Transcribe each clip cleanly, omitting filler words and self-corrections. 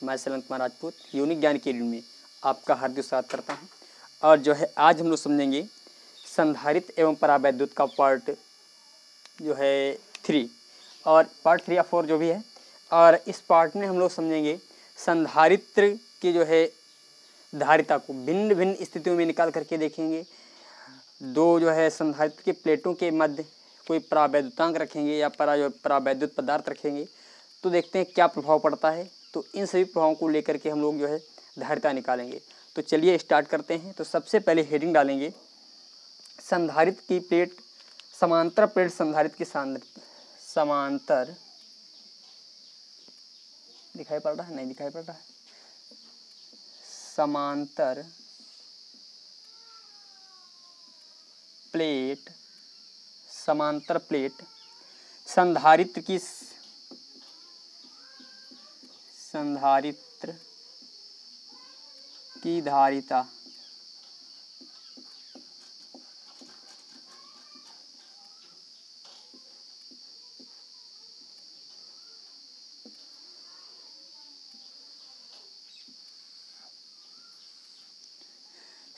मैं श्रवण कुमार राजपूत यूनिक ज्ञान के रीडिंग में आपका हार्दिक स्वागत करता हूं। और जो है आज हम लोग समझेंगे संधारित्र एवं परावैद्युत का पार्ट जो है 3 और पार्ट 3 या 4 जो भी है। और इस पार्ट में हम लोग समझेंगे संधारित्र की जो है धारिता को भिन्न भिन्न स्थितियों में निकाल करके देखेंगे। दो जो है संधारित्र के प्लेटों के मध्य कोई परावैद्युतांक रखेंगे या परावैद्युत पदार्थ रखेंगे तो देखते हैं क्या प्रभाव पड़ता है। तो इन सभी प्रभावों को लेकर के हम लोग जो है धारिता निकालेंगे। तो चलिए स्टार्ट करते हैं। तो सबसे पहले हेडिंग डालेंगे संधारित्र की प्लेट, समांतर प्लेट संधारित्र की समांतर दिखाई पड़ रहा है, नहीं दिखाई पड़ रहा है, समांतर प्लेट संधारित्र की धारिता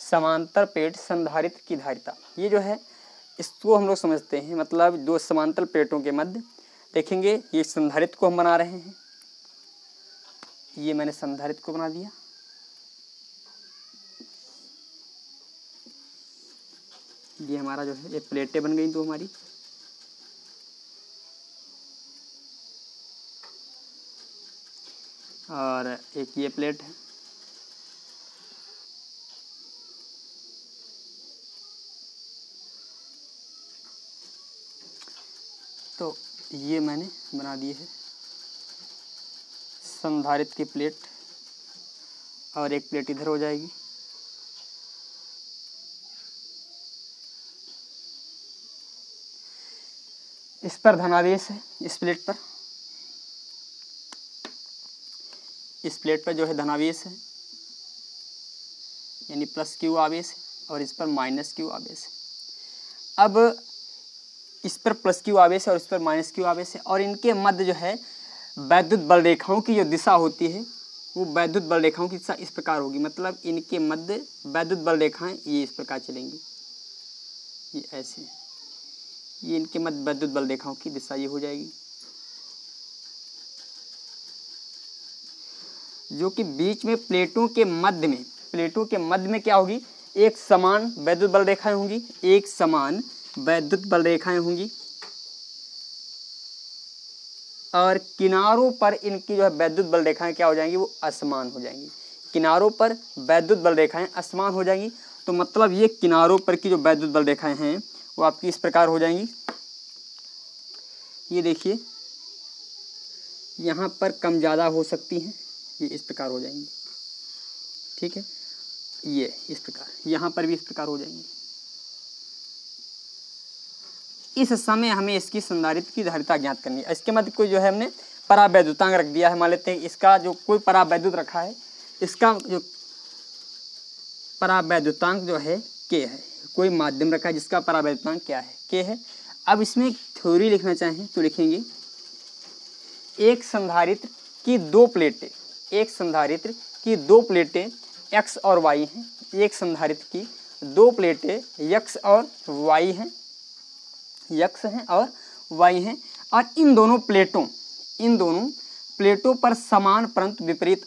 समांतर प्लेट संधारित्र की धारिता, ये जो है इसको हम लोग समझते हैं। मतलब दो समांतर प्लेटों के मध्य देखेंगे, ये संधारित्र को हम बना रहे हैं। ये मैंने संधारित्र को बना दिया। ये हमारा जो है ये प्लेटें बन गई दो हमारी। और एक ये प्लेट है। तो ये मैंने बना दी है संधारित्र की प्लेट और एक प्लेट इधर हो जाएगी। इस पर धनावेश है, इस प्लेट पर जो है धनावेश है यानी प्लस क्यू आवेश है और इस पर माइनस क्यू आवेश है। अब इस पर प्लस क्यू आवेश है और इस पर माइनस क्यू आवेश है और इनके मध्य जो है वैद्युत बल रेखाओं की जो दिशा होती है वो वैद्युत बल रेखाओं की दिशा इस प्रकार होगी। मतलब इनके मध्य वैद्युत बल रेखाएं ये इस प्रकार चलेंगी, ये ऐसे, ये इनके मध्य वैद्युत बल रेखाओं की दिशा ये हो जाएगी, जो कि बीच में प्लेटों के मध्य में क्या होगी, एक समान वैद्युत बल रेखाएं होंगी, एक समान वैद्युत बल रेखाएं होंगी और किनारों पर इनकी जो है वैद्युत बल रेखाएं क्या हो जाएंगी, वो असमान हो जाएंगी। किनारों पर वैद्युत बल रेखाएं असमान हो जाएंगी। तो मतलब ये किनारों पर की जो वैद्युत बल रेखाएं हैं वो आपकी इस प्रकार हो जाएंगी। ये देखिए यहाँ पर कम ज़्यादा हो सकती हैं, ये इस प्रकार हो जाएंगी, ठीक है। ये इस प्रकार, यहाँ पर भी इस प्रकार हो जाएंगी। इस समय हमें इसकी संधारित्र की धारिता ज्ञात करनी है। इसके मध्य कोई जो है हमने परावैद्युतांक रख दिया है। मान लेते हैं इसका जो कोई परावैद्युत रखा है, इसका जो परावैद्युतांक जो है के है। कोई माध्यम रखा है जिसका परावैद्युतांक क्या है, के है। अब इसमें थ्योरी लिखना चाहें तो लिखेंगे एक संधारित्र की दो प्लेटें एक्स और वाई हैं। एक संधारित्र की दो प्लेटें एक्स और वाई हैं, यक्स हैं और वाई हैं और इन दोनों प्लेटों पर समान परंतु विपरीत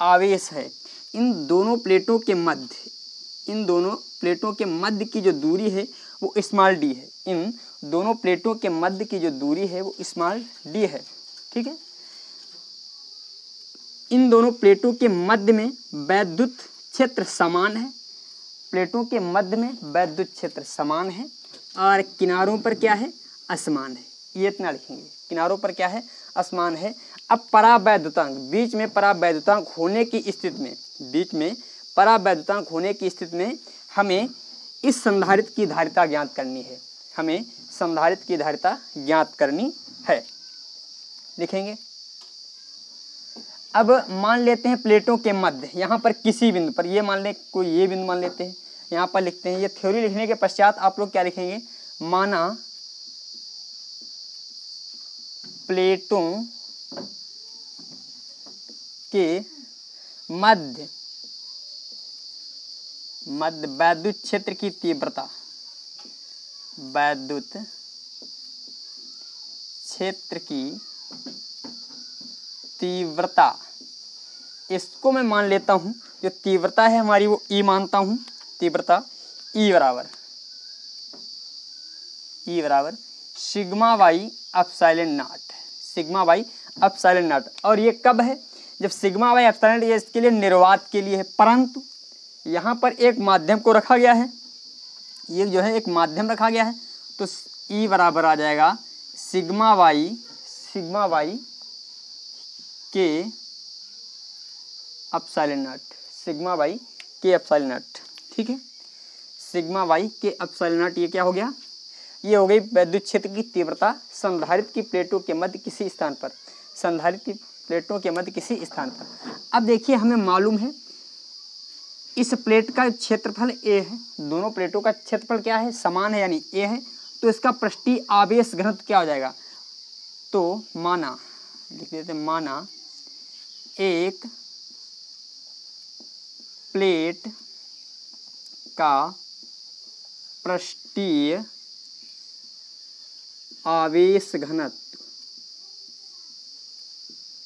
आवेश है। इन दोनों प्लेटों के मध्य की जो दूरी है वो स्मॉल डी है। इन दोनों प्लेटों के मध्य की जो दूरी है वो स्मॉल डी है, ठीक है। इन दोनों प्लेटों के मध्य में वैद्युत क्षेत्र समान है। प्लेटों के मध्य में वैद्युत क्षेत्र समान है और किनारों पर क्या है, असमान है। ये इतना लिखेंगे, किनारों पर क्या है, असमान है। अब परावैद्युतांक, बीच में परावैद्युतांक होने की स्थिति में हमें इस संधारित्र की धारिता ज्ञात करनी है। लिखेंगे। अब मान लेते हैं प्लेटों के मध्य, यहाँ पर किसी बिंदु पर, ये मान लें कोई ये बिंदु मान लेते हैं, यहाँ पर लिखते हैं। ये थ्योरी लिखने के पश्चात आप लोग क्या लिखेंगे, माना प्लेटों के मध्य वैद्युत क्षेत्र की तीव्रता, वैद्युत क्षेत्र की तीव्रता, इसको मैं मान लेता हूं, जो तीव्रता है हमारी वो ई मानता हूं, तीव्रता ई बराबर sigma by epsilon not, sigma by epsilon not. और ये कब है? जब सिग्मा बाई एप्सिलॉन नॉट, ये इसके लिए निर्वात के लिए है, परंतु यहाँ पर एक माध्यम को रखा गया है, ये जो है एक माध्यम रखा गया है, तो ई बराबर आ जाएगा सिग्मा बाई के एप्सिलॉन नॉट, सिग्मा बाई के एप्सिलॉन नॉट। ठीक है, सिग्मा बाई के एप्सिलॉन नॉट, ये क्या हो गया? ये हो गई वैद्युत क्षेत्र की तीव्रता संधारित्र की प्लेटों के मध्य किसी स्थान पर, संधारित्र की प्लेटों के मध्य किसी स्थान पर। अब देखिए, हमें मालूम है इस प्लेट का क्षेत्रफल ए है, दोनों प्लेटों का क्षेत्रफल क्या है? समान है, यानी ए है। तो इसका पृष्ठीय आवेश घनत्व क्या हो जाएगा? तो माना, लिख देते हैं, माना एक प्लेट का पृष्ठीय आवेश घनत्व,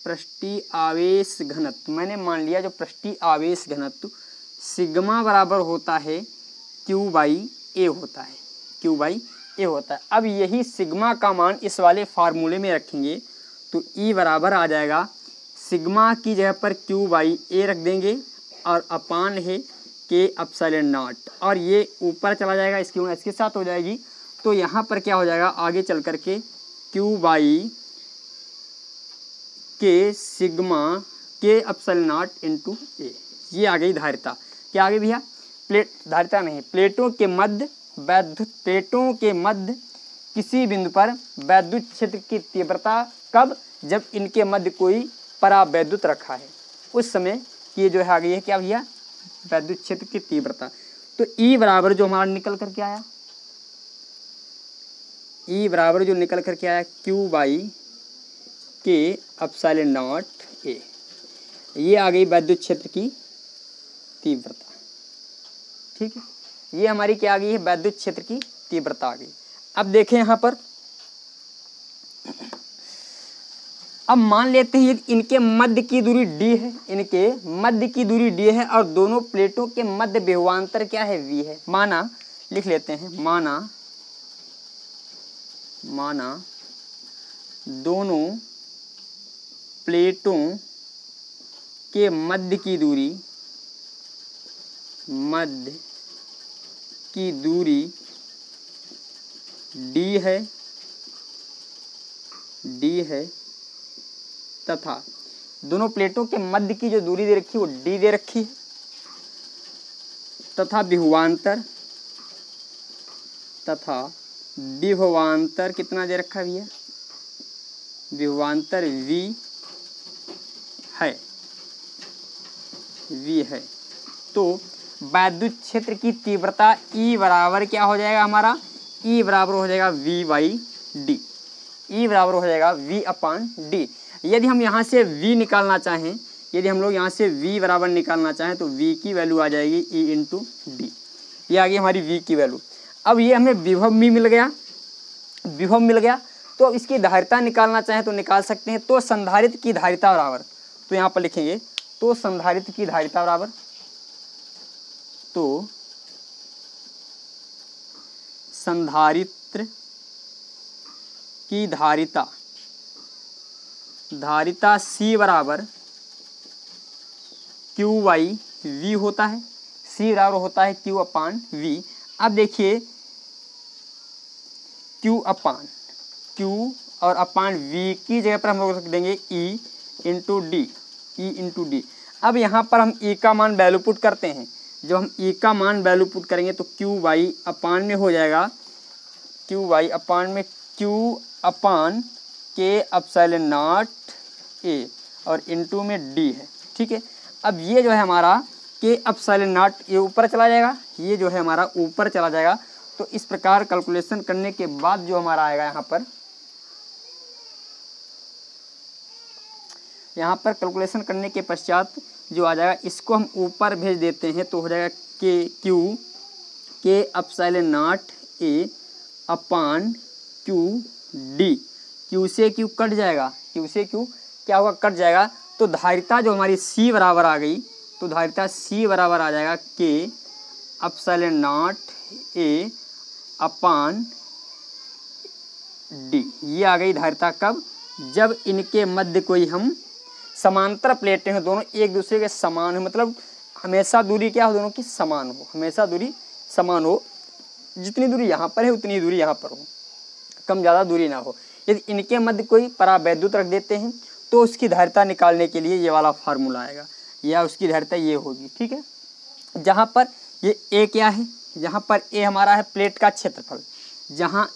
पृष्ठीय आवेश घनत्व मैंने मान लिया, जो पृष्ठीय आवेश घनत्व सिग्मा बराबर होता है क्यू बाई ए होता है, क्यू बाई ए होता है। अब यही सिग्मा का मान इस वाले फार्मूले में रखेंगे तो ई बराबर आ जाएगा, सिग्मा की जगह पर क्यू बाई ए रख देंगे और अपान है के एप्सिलॉन नॉट, और ये ऊपर चला जाएगा, इसकी गुणा इसके साथ हो जाएगी। तो यहाँ पर क्या हो जाएगा आगे चल कर के, क्यू बाई के सिग्मा के एप्सिलॉन नॉट इंटू ए, ये आ गई धारिता। क्या आ गई भैया? प्लेट, धारिता नहीं, प्लेटों के मध्य वैद्युत, प्लेटों के मध्य किसी बिंदु पर वैद्युत क्षेत्र की तीव्रता कब? जब इनके मध्य कोई परावैद्युत रखा है, उस समय ये जो है आ गई है क्या भैया? वैद्युत क्षेत्र की तीव्रता। तो ई बराबर जो हमारा निकल करके आया, ई बराबर जो निकल करके आया क्यू बाई के एप्सिलॉन नॉट ए, ये आ गई वैद्युत क्षेत्र की तीव्रता। ठीक है, ये हमारी क्या आ गई है? वैद्युत क्षेत्र की तीव्रता आ गई। अब देखें यहाँ पर, अब मान लेते हैं इनके मध्य की दूरी d है, इनके मध्य की दूरी d है और दोनों प्लेटों के मध्य विभवांतर क्या है? v है। माना, लिख लेते हैं, माना दोनों प्लेटों के मध्य की दूरी d है तथा दोनों प्लेटों के मध्य की जो दूरी दे रखी है वो d दे रखी है, तथा विभवांतर कितना दे रखा है भैया? विभवांतर v है। तो वैद्युत क्षेत्र की तीव्रता E बराबर क्या हो जाएगा हमारा? E बराबर हो जाएगा V बाई डी, E बराबर हो जाएगा V अपान डी। यदि हम यहाँ से V निकालना चाहें, यदि हम लोग यहाँ से V बराबर निकालना चाहें तो V की वैल्यू आ जाएगी E इंटू डी, ये आ गई हमारी V की वैल्यू। अब ये हमें विभव मिल गया, तो अब इसकी धारिता निकालना चाहें तो निकाल सकते हैं। तो संधारित्र की धारिता बराबर, तो यहाँ पर लिखेंगे, तो संधारित्र की धारिता बराबर, तो संधारित्र की धारिता C बराबर क्यू बाई वी होता है, C बराबर होता है क्यू अपान वी। अब देखिए क्यू और अपान वी की जगह पर हम लोग रख देंगे E इंटू डी। अब यहाँ पर हम E का मान वैल्यू पुट करते हैं, जब हम E का मान वैल्यू पुट करेंगे तो क्यू बाई अपान में हो जाएगा, क्यू अपान के एप्सिलॉन नॉट ए और इंटू में D है। ठीक है, अब ये जो है हमारा के एप्सिलॉन नॉट ये ऊपर चला जाएगा, ये जो है हमारा ऊपर चला जाएगा। तो इस प्रकार कैलकुलेशन करने के बाद जो हमारा आएगा यहाँ पर यहाँ पर कैलकुलेशन करने के पश्चात जो आ जाएगा इसको हम ऊपर भेज देते हैं तो हो जाएगा के क्यू के epsilon naught A upon Q D. Q से क्यू कट जाएगा, क्यू से क्यू क्या होगा, कट जाएगा। तो धारिता जो हमारी सी बराबर आ गई, तो धारिता सी बराबर आ जाएगा के epsilon naught A upon D. ये आ गई धारिता कब, जब इनके मध्य कोई हम समांतर प्लेटें हो, दोनों एक दूसरे के समान हो, मतलब हमेशा दूरी क्या हो, दोनों की समान हो, हमेशा दूरी समान हो। जितनी दूरी यहाँ पर है उतनी दूरी यहाँ पर हो, कम ज़्यादा दूरी ना हो। यदि इनके मध्य कोई परावैद्युत रख देते हैं तो उसकी धारिता निकालने के लिए ये वाला फार्मूला आएगा, या उसकी धारिता ये होगी। ठीक है, जहाँ पर ये ए क्या है, जहाँ पर ए हमारा है प्लेट का क्षेत्रफल, जहाँ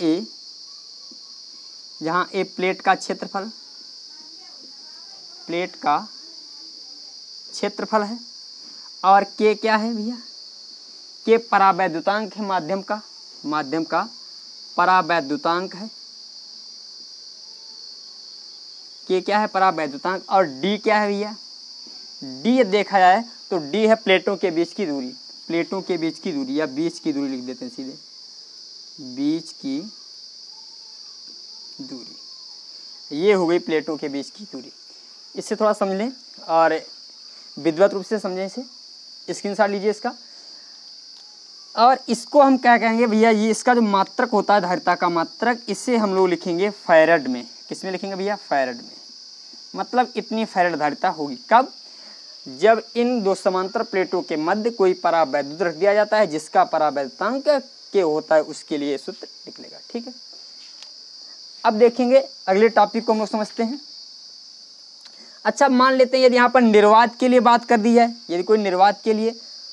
ए प्लेट का क्षेत्रफल, प्लेट का क्षेत्रफल है, और के क्या है भैया, के परावैद्युतांक है, माध्यम का परावैद्युतांक है, के क्या है परावैद्युतांक, और डी क्या है भैया, डी देखा जाए तो डी है प्लेटों के बीच की दूरी, प्लेटों के बीच की दूरी, या बीच की दूरी लिख देते हैं सीधे, बीच की दूरी, ये हो गई प्लेटों के बीच की दूरी। इससे थोड़ा समझ लें और विधिवत रूप से समझें, इसे स्क्रीनशॉट लीजिए इसका। और इसको हम क्या कहेंगे भैया, ये इसका जो मात्रक होता है, धारिता का मात्रक, इसे हम लोग लिखेंगे फैरड में। किस में लिखेंगे भैया, फैरड में। मतलब इतनी फैरड धारिता होगी कब, जब इन दो समांतर प्लेटों के मध्य कोई परावैद्युत रख दिया जाता है, जिसका परावैद्युतांक के होता है, उसके लिए सूत्र निकलेगा। ठीक है, अब देखेंगे अगले टॉपिक को हम लोग समझते हैं। अच्छा, मान लेते हैं यदि यहाँ पर निर्वात के लिए बात कर दी जाए, यदि कोई निर्वात के लिए,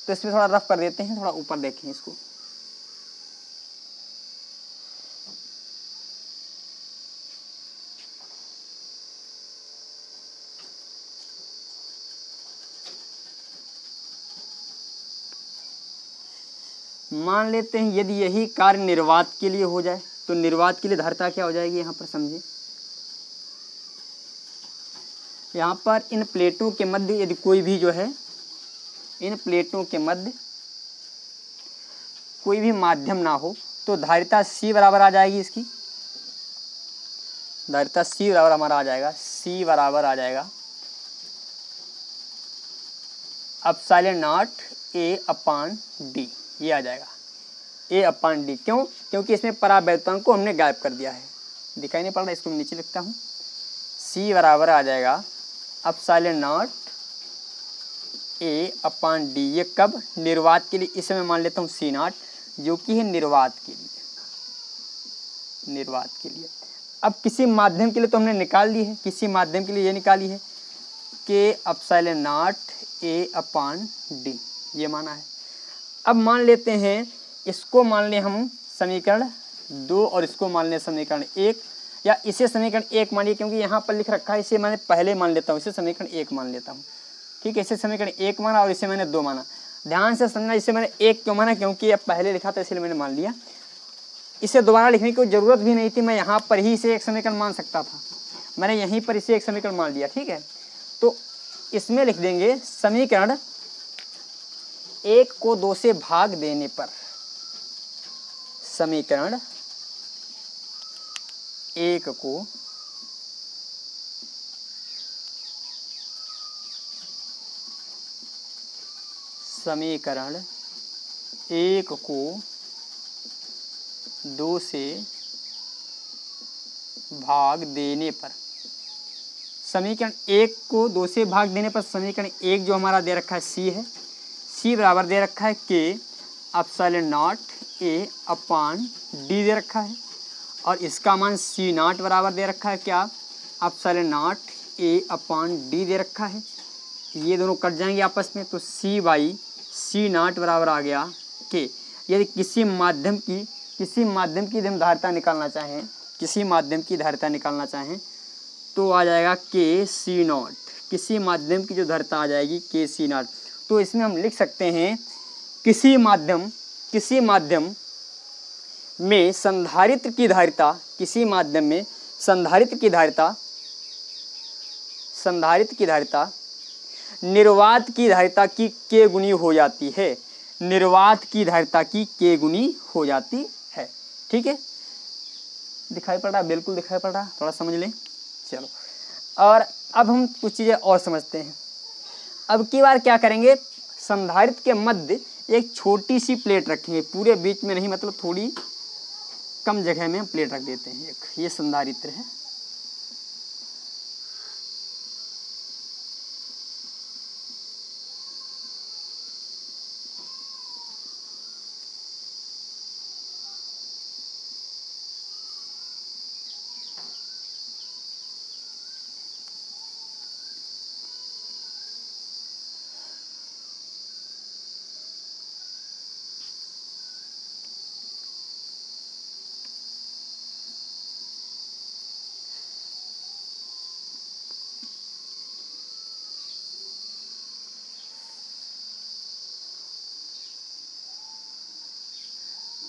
तो इसमें थोड़ा रफ कर देते हैं, थोड़ा ऊपर देखें इसको। मान लेते हैं यदि यही कार्य निर्वात के लिए हो जाए, तो निर्वात के लिए धारिता क्या हो जाएगी, यहाँ पर समझे। यहाँ पर इन प्लेटों के मध्य यदि कोई भी जो है, इन प्लेटों के मध्य कोई भी माध्यम ना हो, तो धारिता सी बराबर आ जाएगी, इसकी धारिता सी बराबर हमारा आ जाएगा, सी बराबर आ जाएगा epsilon naught A upon D. ये आ जाएगा ए अपान डी। क्यों, क्योंकि इसमें परावैद्युतांक को हमने गायब कर दिया है, दिखाई नहीं पड़ रहा, इसको मैं नीचे लिखता हूँ। सी बराबर आ जाएगा epsilon naught A upon D. ये कब, निर्वात के लिए, इसे मैं मान लेता हूँ सी नॉट, जो कि है निर्वात के लिए, निर्वात के लिए। अब किसी माध्यम के लिए तो हमने निकाल ली है, किसी माध्यम के लिए ये निकाली है के epsilon naught A upon D, ये माना है। अब मान लेते हैं, इसको मान लें हम समीकरण 2 और इसको मान लें समीकरण 1, या इसे समीकरण 1 मानिए, क्योंकि यहाँ पर लिख रखा है, इसे मैंने पहले मान लेता हूँ, इसे समीकरण 1 मान लेता हूँ। ठीक है, इसे समीकरण 1 माना और इसे मैंने 2 माना। ध्यान से समझना, इसे मैंने 1 क्यों माना, क्योंकि अब पहले लिखा था इसलिए मैंने मान लिया। इसे दोबारा लिखने की कोई ज़रूरत भी नहीं थी, मैं यहाँ पर ही इसे एक समीकरण मान सकता था, मैंने यहीं पर इसे एक समीकरण मान लिया। ठीक है, तो इसमें लिख देंगे समीकरण 1 को 2 से भाग देने पर, समीकरण 1 को समीकरण 1 को 2 से भाग देने पर, समीकरण 1 को 2 से भाग देने पर समीकरण 1 जो हमारा दे रखा है सी है, सी बराबर दे रखा है के epsilon naught A upon D दे रखा है, और इसका मान सी नॉट बराबर दे रखा है क्या, epsilon naught A upon D दे रखा है। ये दोनों कट जाएंगे आपस में, तो सी बाई सी नॉट बराबर आ गया के। यदि किसी माध्यम की हम धारिता निकालना चाहें, किसी माध्यम की धारिता निकालना चाहें तो आ जाएगा के सी नॉट, किसी माध्यम की जो धारिता आ जाएगी के सी नॉट। तो इसमें हम लिख सकते हैं किसी माध्यम में संधारित्र की धारिता, किसी माध्यम में संधारित्र की धारिता संधारित्र की धारिता निर्वात की धारिता की के गुनी हो जाती है, निर्वात की धारिता की के गुनी हो जाती है। ठीक है, दिखाई पड़ रहा, बिल्कुल दिखाई पड़ रहा, थोड़ा समझ लें। चलो, और अब हम कुछ चीज़ें और समझते हैं। अब की बार क्या करेंगे, संधारित्र के मध्य एक छोटी सी प्लेट रखेंगे, पूरे बीच में नहीं, मतलब थोड़ी कम जगह में हम प्लेट रख देते हैं। एक ये संधारित्र है,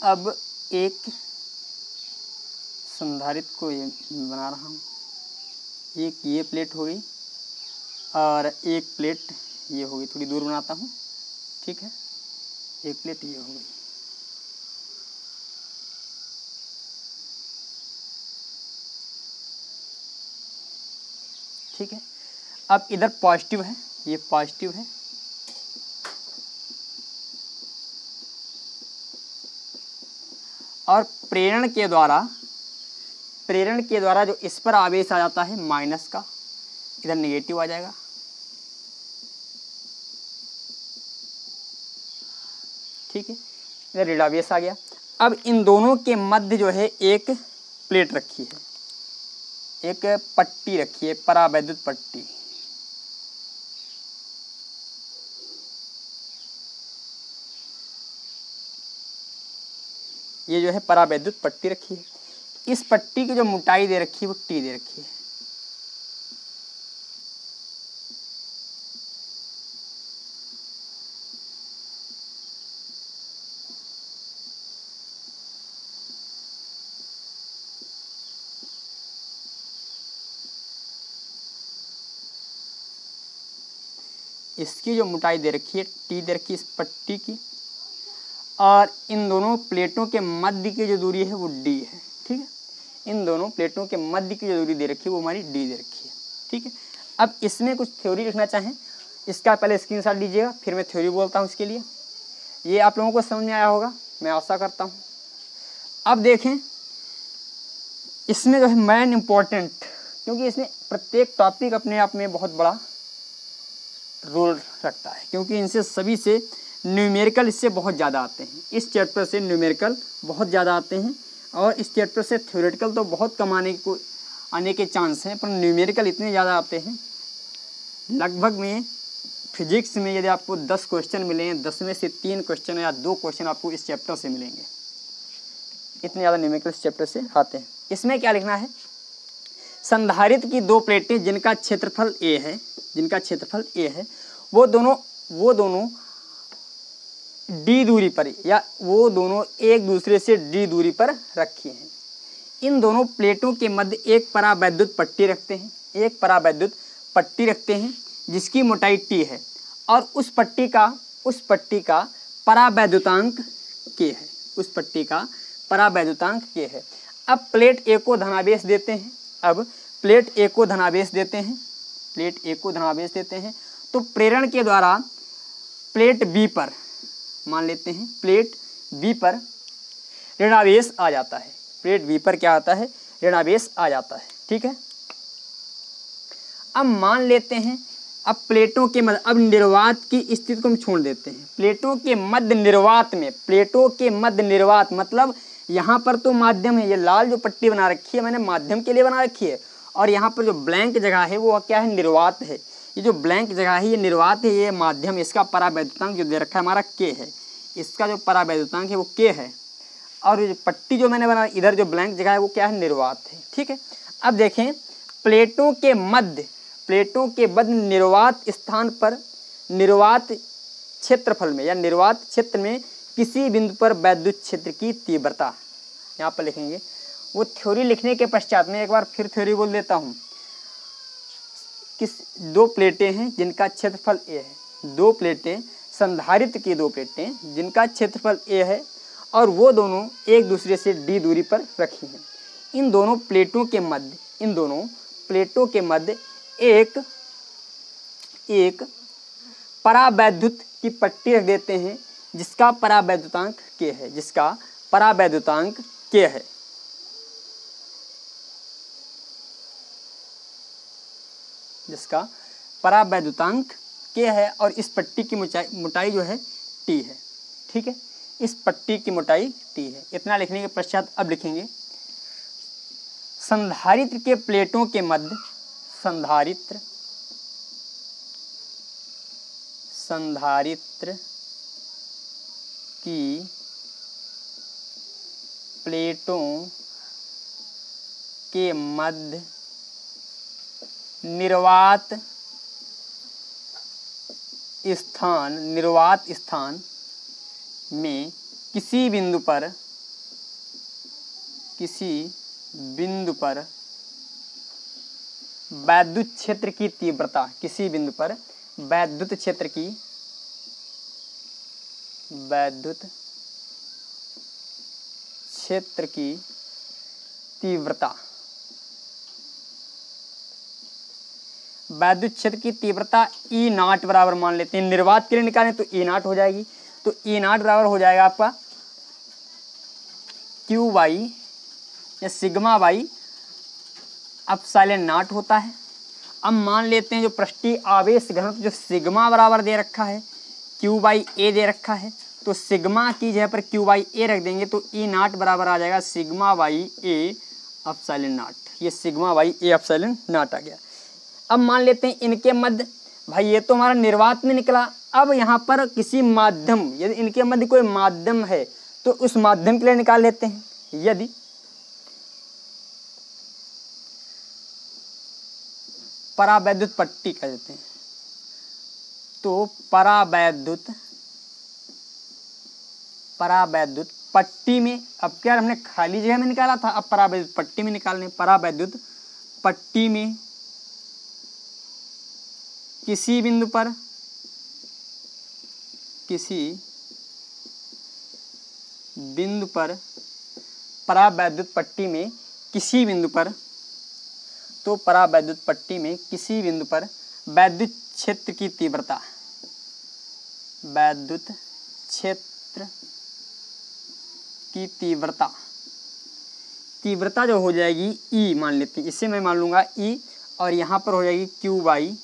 अब एक संधारित्र को ये बना रहा हूँ, एक ये प्लेट हो गई और एक प्लेट ये हो गई, थोड़ी दूर बनाता हूँ। ठीक है, एक प्लेट ये हो गई। ठीक है, अब इधर पॉजिटिव है, ये पॉजिटिव है, और प्रेरण के द्वारा जो इस पर आवेश आ जाता है माइनस का, इधर नेगेटिव आ जाएगा। ठीक है, इधर ऋणावेश आ गया। अब इन दोनों के मध्य जो है एक प्लेट रखी है, एक पट्टी रखी है, परावैद्युत पट्टी। ये जो है परावैद्युत पट्टी रखी है। इस पट्टी की जो मोटाई दे रखी है वो टी दे रखी है। इसकी जो मोटाई दे रखी है टी दे रखी है इस पट्टी की, और इन दोनों प्लेटों के मध्य की जो दूरी है वो डी है। ठीक है, इन दोनों प्लेटों के मध्य की जो दूरी दे रखी है वो हमारी डी दे रखी है। ठीक है, अब इसमें कुछ थ्योरी लिखना चाहें, इसका पहले स्क्रीनशॉट लीजिएगा, फिर मैं थ्योरी बोलता हूँ इसके लिए। ये आप लोगों को समझ में आया होगा, मैं आशा करता हूँ। अब देखें, इसमें जो है मेन इम्पोर्टेंट, क्योंकि इसमें प्रत्येक टॉपिक अपने आप में बहुत बड़ा रोल रखता है, क्योंकि इनसे सभी से न्यूमेरिकल इससे बहुत ज़्यादा आते हैं। इस चैप्टर से न्यूमेरिकल बहुत ज़्यादा आते हैं, और इस चैप्टर से थ्योरेटिकल तो बहुत कम आने के चांस हैं, पर न्यूमेरिकल इतने ज़्यादा आते हैं। लगभग में फिजिक्स में यदि आपको 10 क्वेश्चन मिले, 10 में से 3 क्वेश्चन या 2 क्वेश्चन आपको इस चैप्टर से मिलेंगे, इतने ज़्यादा न्यूमेरिकल इस चैप्टर से आते हैं। इसमें क्या लिखना है, संधारित्र की 2 प्लेटें जिनका क्षेत्रफल ए है, वो दोनों डी दूरी पर, या वो दोनों एक दूसरे से डी दूरी पर रखी हैं। इन दोनों प्लेटों के मध्य एक परावैद्युत पट्टी रखते हैं, जिसकी मोटाई टी है, और उस पट्टी का परावैद्युतांक के है। अब प्लेट ए को धनावेश देते हैं, तो प्रेरण के द्वारा प्लेट बी पर, मान लेते हैं प्लेट बी पर ऋणावेश आ जाता है। प्लेट बी पर क्या आता है, ऋणावेश आ जाता है। ठीक है, अब मान लेते हैं, अब प्लेटों के मध्य, अब निर्वात की स्थिति को हम छोड़ देते हैं। प्लेटों के मध्य निर्वात मतलब यहाँ पर तो माध्यम है, ये लाल जो पट्टी बना रखी है मैंने माध्यम के लिए बना रखी है, और यहाँ पर जो ब्लैंक जगह है वो क्या है, निर्वात है। ये जो ब्लैंक जगह है ये निर्वात है, ये माध्यम, इसका परावैद्युतांक जो दे रखा है हमारा के है, इसका जो परावैद्युतांक है वो के है, और ये पट्टी जो मैंने बनाई इधर जो ब्लैंक जगह है वो क्या है, निर्वात है। ठीक है, अब देखें, प्लेटों के मध्य निर्वात स्थान पर, निर्वात क्षेत्रफल में या निर्वात क्षेत्र में किसी बिंदु पर वैद्युत क्षेत्र की तीव्रता, यहाँ पर लिखेंगे। वो थ्योरी लिखने के पश्चात में एक बार फिर थ्योरी बोल देता हूँ। दो प्लेटें हैं जिनका क्षेत्रफल ए है, दो प्लेटें संधारित्र की दो प्लेटें जिनका क्षेत्रफल ए है और वो दोनों एक दूसरे से डी दूरी पर रखी हैं। इन दोनों प्लेटों के मध्य एक परावैद्युत की पट्टी रख देते हैं जिसका परावैद्युतांक k है, जिसका परावैद्युतांक k है। जिसका परावैद्युतांक k है और इस पट्टी की मोटाई जो है t है। ठीक है, इस पट्टी की मोटाई t है। इतना लिखने के पश्चात अब लिखेंगे संधारित्र के प्लेटों के मध्य संधारित्र की प्लेटों के मध्य निर्वात स्थान में किसी बिंदु पर वैद्युत क्षेत्र की तीव्रता, किसी बिंदु पर वैद्युत क्षेत्र की तीव्रता, वैद्युत क्षेत्र की तीव्रता ई नॉट बराबर मान लेते हैं। निर्वात के लिए निकालें तो ई नॉट हो जाएगी, तो ई नॉट बराबर हो जाएगा आपका क्यू वाई या सिग्मा वाई एप्सिलॉन नॉट होता है। अब मान लेते हैं जो पृष्ठीय आवेश घनत्व जो सिग्मा बराबर दे रखा है, क्यू बाई ए दे रखा है, तो सिग्मा की जगह पर क्यू बाई ए रख देंगे तो ई नॉट बराबर आ जाएगा sigma by A epsilon naught. ये sigma by A epsilon naught आ गया। अब मान लेते हैं इनके मध्य, भाई ये तो हमारा निर्वात में निकला। अब यहाँ पर किसी माध्यम, यदि इनके मध्य कोई माध्यम है तो उस माध्यम के लिए निकाल लेते हैं। यदि परावैद्युत पट्टी कह देते हैं, तो परावैद्युत पट्टी में, अब क्या हमने खाली जगह में निकाला था, अब परावैद्युत पट्टी में निकालने। परावैद्युत पट्टी में किसी बिंदु पर परावैद्युत पट्टी में किसी बिंदु पर, तो परावैद्युत पट्टी में किसी बिंदु पर वैद्युत क्षेत्र की तीव्रता, वैद्युत क्षेत्र की तीव्रता जो हो जाएगी ई मान लेते हैं, इससे मैं मान लूँगा ई, और यहाँ पर हो जाएगी क्यू बाई,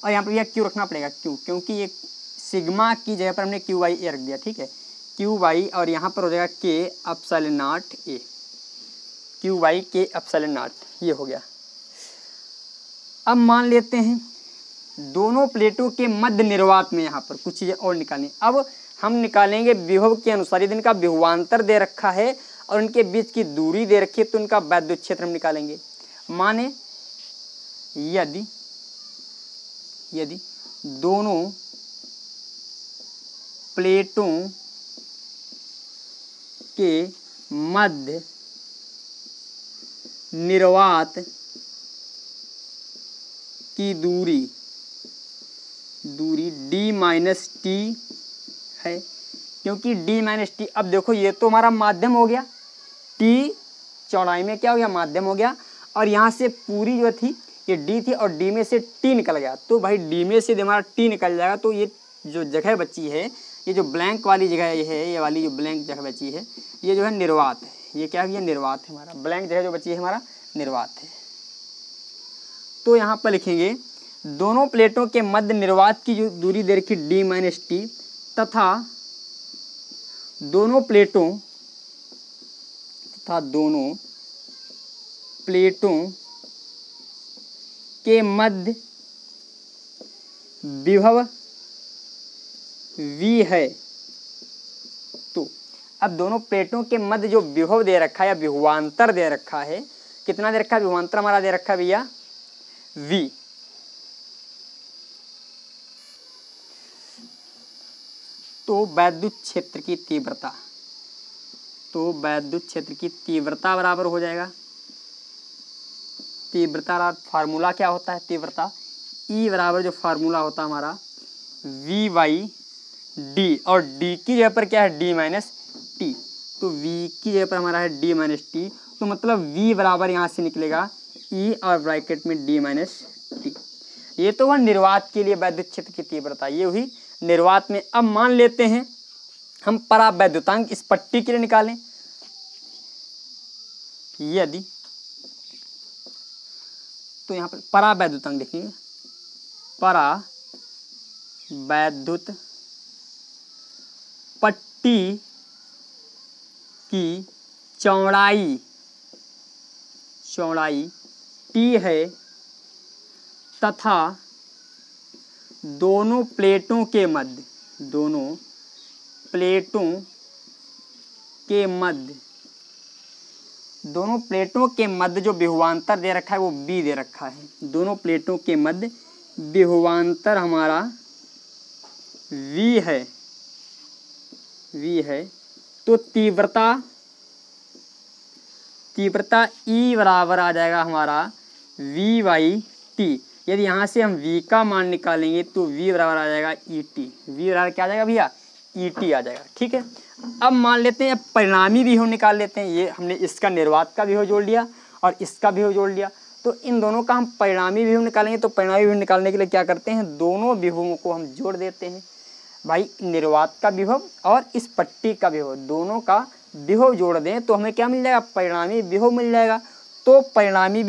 और यहाँ पर यह क्यू रखना पड़ेगा क्यू, क्योंकि ये सिग्मा की जगह पर हमने क्यू बाई ए रख दिया। ठीक है, क्यू बाई, और यहाँ पर हो जाएगा के epsilon naught A, Q by के एप्सिलॉन नॉट, ये हो गया। अब मान लेते हैं दोनों प्लेटों के मध्य निर्वात में यहाँ पर कुछ चीज़ें और निकालें। अब हम निकालेंगे विभव के अनुसार। यदि इनका विभवांतर दे रखा है और इनके बीच की दूरी दे रखी है तो इनका वैद्युत क्षेत्र हम निकालेंगे। माने यदि दोनों प्लेटों के मध्य निर्वात की दूरी d माइनस टी है, क्योंकि d माइनस टी, अब देखो ये तो हमारा माध्यम हो गया, t चौड़ाई में क्या हो गया, माध्यम हो गया, और यहाँ से पूरी जो थी ये d थी और d में से t निकल गया, तो भाई d में से हमारा t निकल जाएगा, तो ये जो जगह बची है, ये जो ब्लैंक वाली जगह है, ये वाली जो ब्लैंक जगह बची है, ये जो है निर्वात है। ये क्या है, ये निर्वात है हमारा, ब्लैंक जगह जो बची है हमारा निर्वात है। तो यहाँ पर लिखेंगे दोनों प्लेटों के मध्य निर्वात की जो दूरी दे रखी d माइनस टी, तथा दोनों प्लेटों के मध्य विभव v है। तो अब दोनों प्लेटों के मध्य जो विभव दे रखा है या विभवांतर दे रखा है, कितना दे रखा है, विभवांतर हमारा दे रखा है भैया v। तो वैद्युत क्षेत्र की तीव्रता बराबर हो जाएगा, तीव्रता फार्मूला क्या होता है, तीव्रता ई बराबर जो फार्मूला होता है हमारा वी बाई डी, और डी की जगह पर क्या है डी माइनस टी, तो वी की जगह पर हमारा है डी माइनस टी, तो मतलब वी बराबर यहाँ से निकलेगा ई और ब्रैकेट में डी माइनस टी। ये तो वह निर्वात के लिए वैद्युत क्षेत्र की तीव्रता, ये हुई निर्वात में। अब मान लेते हैं हम परावैद्युतांक इस पट्टी के लिए निकालें, यदि तो यहाँ पर परावैद्युतांक देखिए, परावैद्युत पट्टी की चौड़ाई टी है तथा दोनों प्लेटों के मध्य जो विभवांतर दे रखा है वो बी दे रखा है। दोनों प्लेटों के मध्य विभवांतर हमारा वी है, तो तीव्रता ई बराबर आ जाएगा हमारा v बाई टी। यदि यहाँ से हम v का मान निकालेंगे तो v बराबर आ जाएगा ई टी। v बराबर क्या आ जाएगा भैया, ई टी आ जाएगा। ठीक है, अब मान लेते हैं परिणामी विभव निकाल लेते हैं। ये हमने इसका निर्वात का विभव जोड़ लिया और इसका विभव जोड़ लिया, तो इन दोनों का हम परिणामी विभव निकालेंगे। तो परिणामी विभव निकालने के लिए क्या करते हैं, दोनों विभवों को हम जोड़ देते हैं भाई, निर्वात का विभव और इस पट्टी का विभव, दोनों का विभव जोड़ दें तो हमें क्या मिल जाएगा, परिणामी विभव मिल जाएगा। तो परिणामी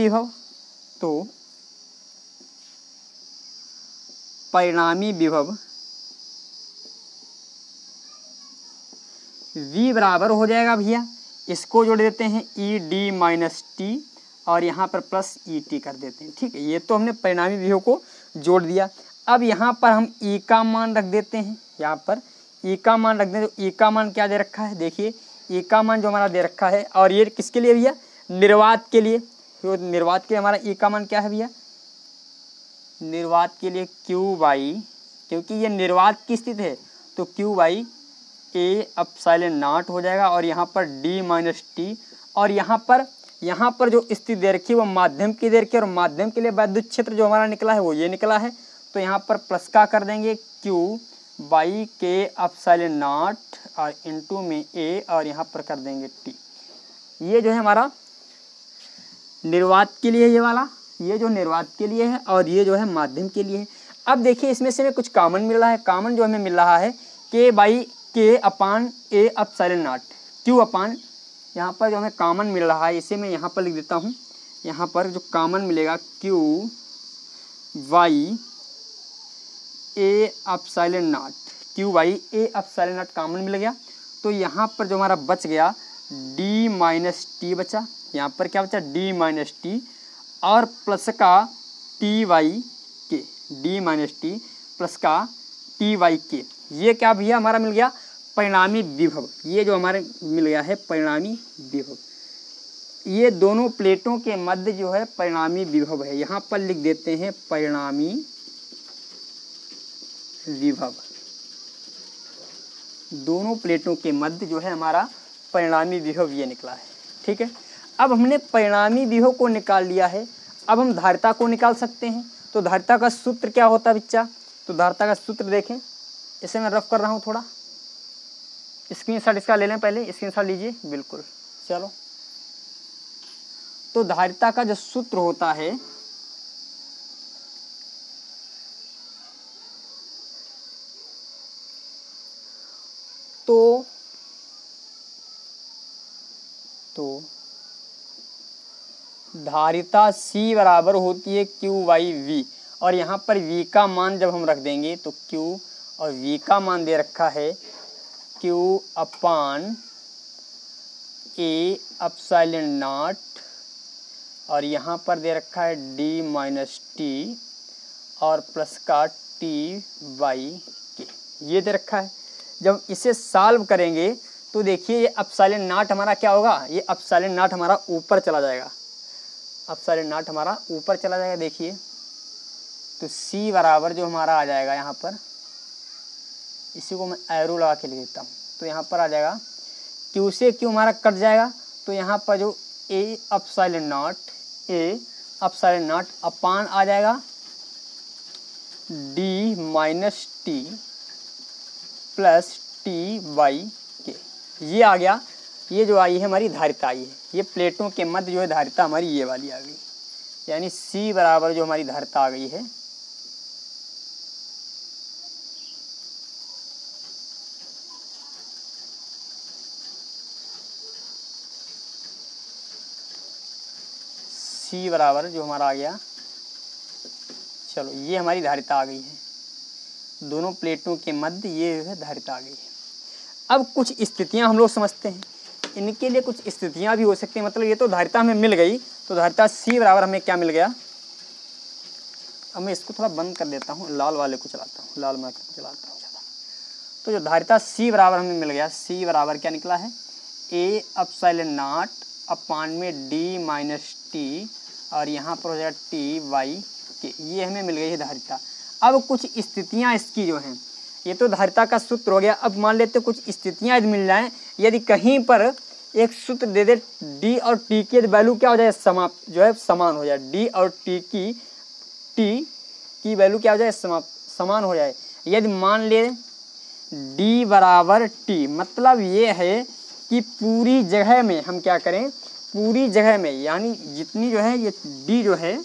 विभव v बराबर हो जाएगा भैया, इसको जोड़ देते हैं ई डी माइनस टी और यहाँ पर प्लस ई टी कर देते हैं। ठीक है, ये तो हमने परिणामी विभव को जोड़ दिया। अब यहाँ पर हम ई का मान रख देते हैं, यहाँ पर ई का मान रख दें। तो ई का मान क्या दे रखा है, देखिए ई का मान जो हमारा दे रखा है, और ये किसके लिए भैया, निर्वात के लिए। तो निर्वात के लिए हमारा ई का मान क्या है भैया, निर्वात के लिए क्यू बाई, क्योंकि ये निर्वात की स्थिति है तो Q by A epsilon not हो जाएगा, और यहाँ पर डी माइनस टी, और यहाँ पर जो स्थिति दे रखी है वो माध्यम की दे रखी है, और माध्यम के लिए वैद्युत क्षेत्र जो हमारा निकला है वो ये निकला है। तो यहाँ पर प्लस का कर देंगे क्यू बाई के एप्सिलॉन नॉट और इनटू में ए, और यहाँ पर कर देंगे टी। ये जो है हमारा निर्वात के लिए, ये वाला ये जो निर्वात के लिए है, और ये जो है माध्यम के लिए है। अब देखिए इसमें से हमें कुछ कॉमन मिल रहा है। कॉमन जो हमें मिल रहा है के बाई के अपान ए एप्सिलॉन नॉट, क्यू अपान, यहाँ पर जो हमें कॉमन मिल रहा है इसे मैं यहाँ पर लिख देता हूँ। यहाँ पर जो कॉमन मिलेगा Q Y A epsilon naught, Q Y A epsilon naught common मिल गया। तो यहाँ पर जो हमारा बच गया डी माइनस टी बचा, यहाँ पर क्या बचा डी माइनस टी, और प्लस का टी वाई के, डी माइनस टी प्लस का टी वाई के। ये क्या भैया हमारा मिल गया परिणामी विभव। ये जो हमारे मिल गया है परिणामी विभव, ये दोनों प्लेटों के मध्य जो है परिणामी विभव है। यहाँ पर लिख देते हैं परिणामी विभव, दोनों प्लेटों के मध्य जो है हमारा परिणामी विभव ये निकला है। ठीक है, अब हमने परिणामी विभव को निकाल लिया है, अब हम धारिता को निकाल सकते हैं। तो धारिता का सूत्र क्या होता है बच्चा, तो धारिता का सूत्र देखें, इसे मैं रफ कर रहा हूँ, थोड़ा स्क्रीनशॉट इसका ले लें, पहले स्क्रीनशॉट लीजिए, बिल्कुल। चलो, तो धारिता का जो सूत्र होता है तो धारिता C बराबर होती है Q बाई V, और यहाँ पर V का मान जब हम रख देंगे तो Q और V का मान दे रखा है Q upon A epsilon not, और यहाँ पर दे रखा है D माइनस टी और प्लस का T बाई के, ये दे रखा है। जब इसे सॉल्व करेंगे तो देखिए ये एप्सिलॉन नॉट हमारा क्या होगा, ये एप्सिलॉन नॉट हमारा ऊपर चला जाएगा, एप्सिलॉन नॉट हमारा ऊपर चला जाएगा। देखिए तो C बराबर जो हमारा आ जाएगा, यहाँ पर इसी को मैं एरो लगा के लिख देता हूँ, तो यहाँ पर आ जाएगा Q से Q हमारा कट जाएगा, तो यहाँ पर जो A एप्सिलॉन नॉट अपान आ जाएगा D minus T plus T by के, ये आ गया। ये जो आई है हमारी धारिता आई है, ये प्लेटों के मध्य जो है धारिता हमारी ये वाली आ गई, यानी C बराबर जो हमारी धारिता आ गई है C बराबर जो हमारा आ गया, चलो ये हमारी धारिता आ गई है, दोनों प्लेटों के मध्य ये है धारिता आ गई है। अब कुछ स्थितियां हम लोग समझते हैं, इनके लिए कुछ स्थितियां भी हो सकती हैं। मतलब ये तो धारिता हमें मिल गई, तो धारिता C बराबर हमें क्या मिल गया। अब मैं इसको थोड़ा बंद कर देता हूँ, लाल वाले को चलाता हूँ, लाल मार्कर को चलाता हूँ ज़्यादा। तो जो धारिता C बराबर हमें मिल गया, C बराबर क्या निकला है, A एप्सिलॉन नॉट अपान में D माइनस टी, और यहाँ पर हो जाएगा टी बाई के, ये हमें मिल गई है धारिता। अब कुछ स्थितियाँ इसकी जो हैं, ये तो धारिता का सूत्र हो गया। अब मान लेते हैं कुछ स्थितियाँ यदि मिल जाएँ, यदि कहीं पर एक सूत्र दे दे डी और टी की वैल्यू क्या हो जाए, जो है समान हो जाए, डी और टी की वैल्यू क्या हो जाए, समान हो जाए। यदि मान ले डी बराबर टी, मतलब ये है कि पूरी जगह में हम क्या करें, पूरी जगह में यानी जितनी जो है ये डी जो है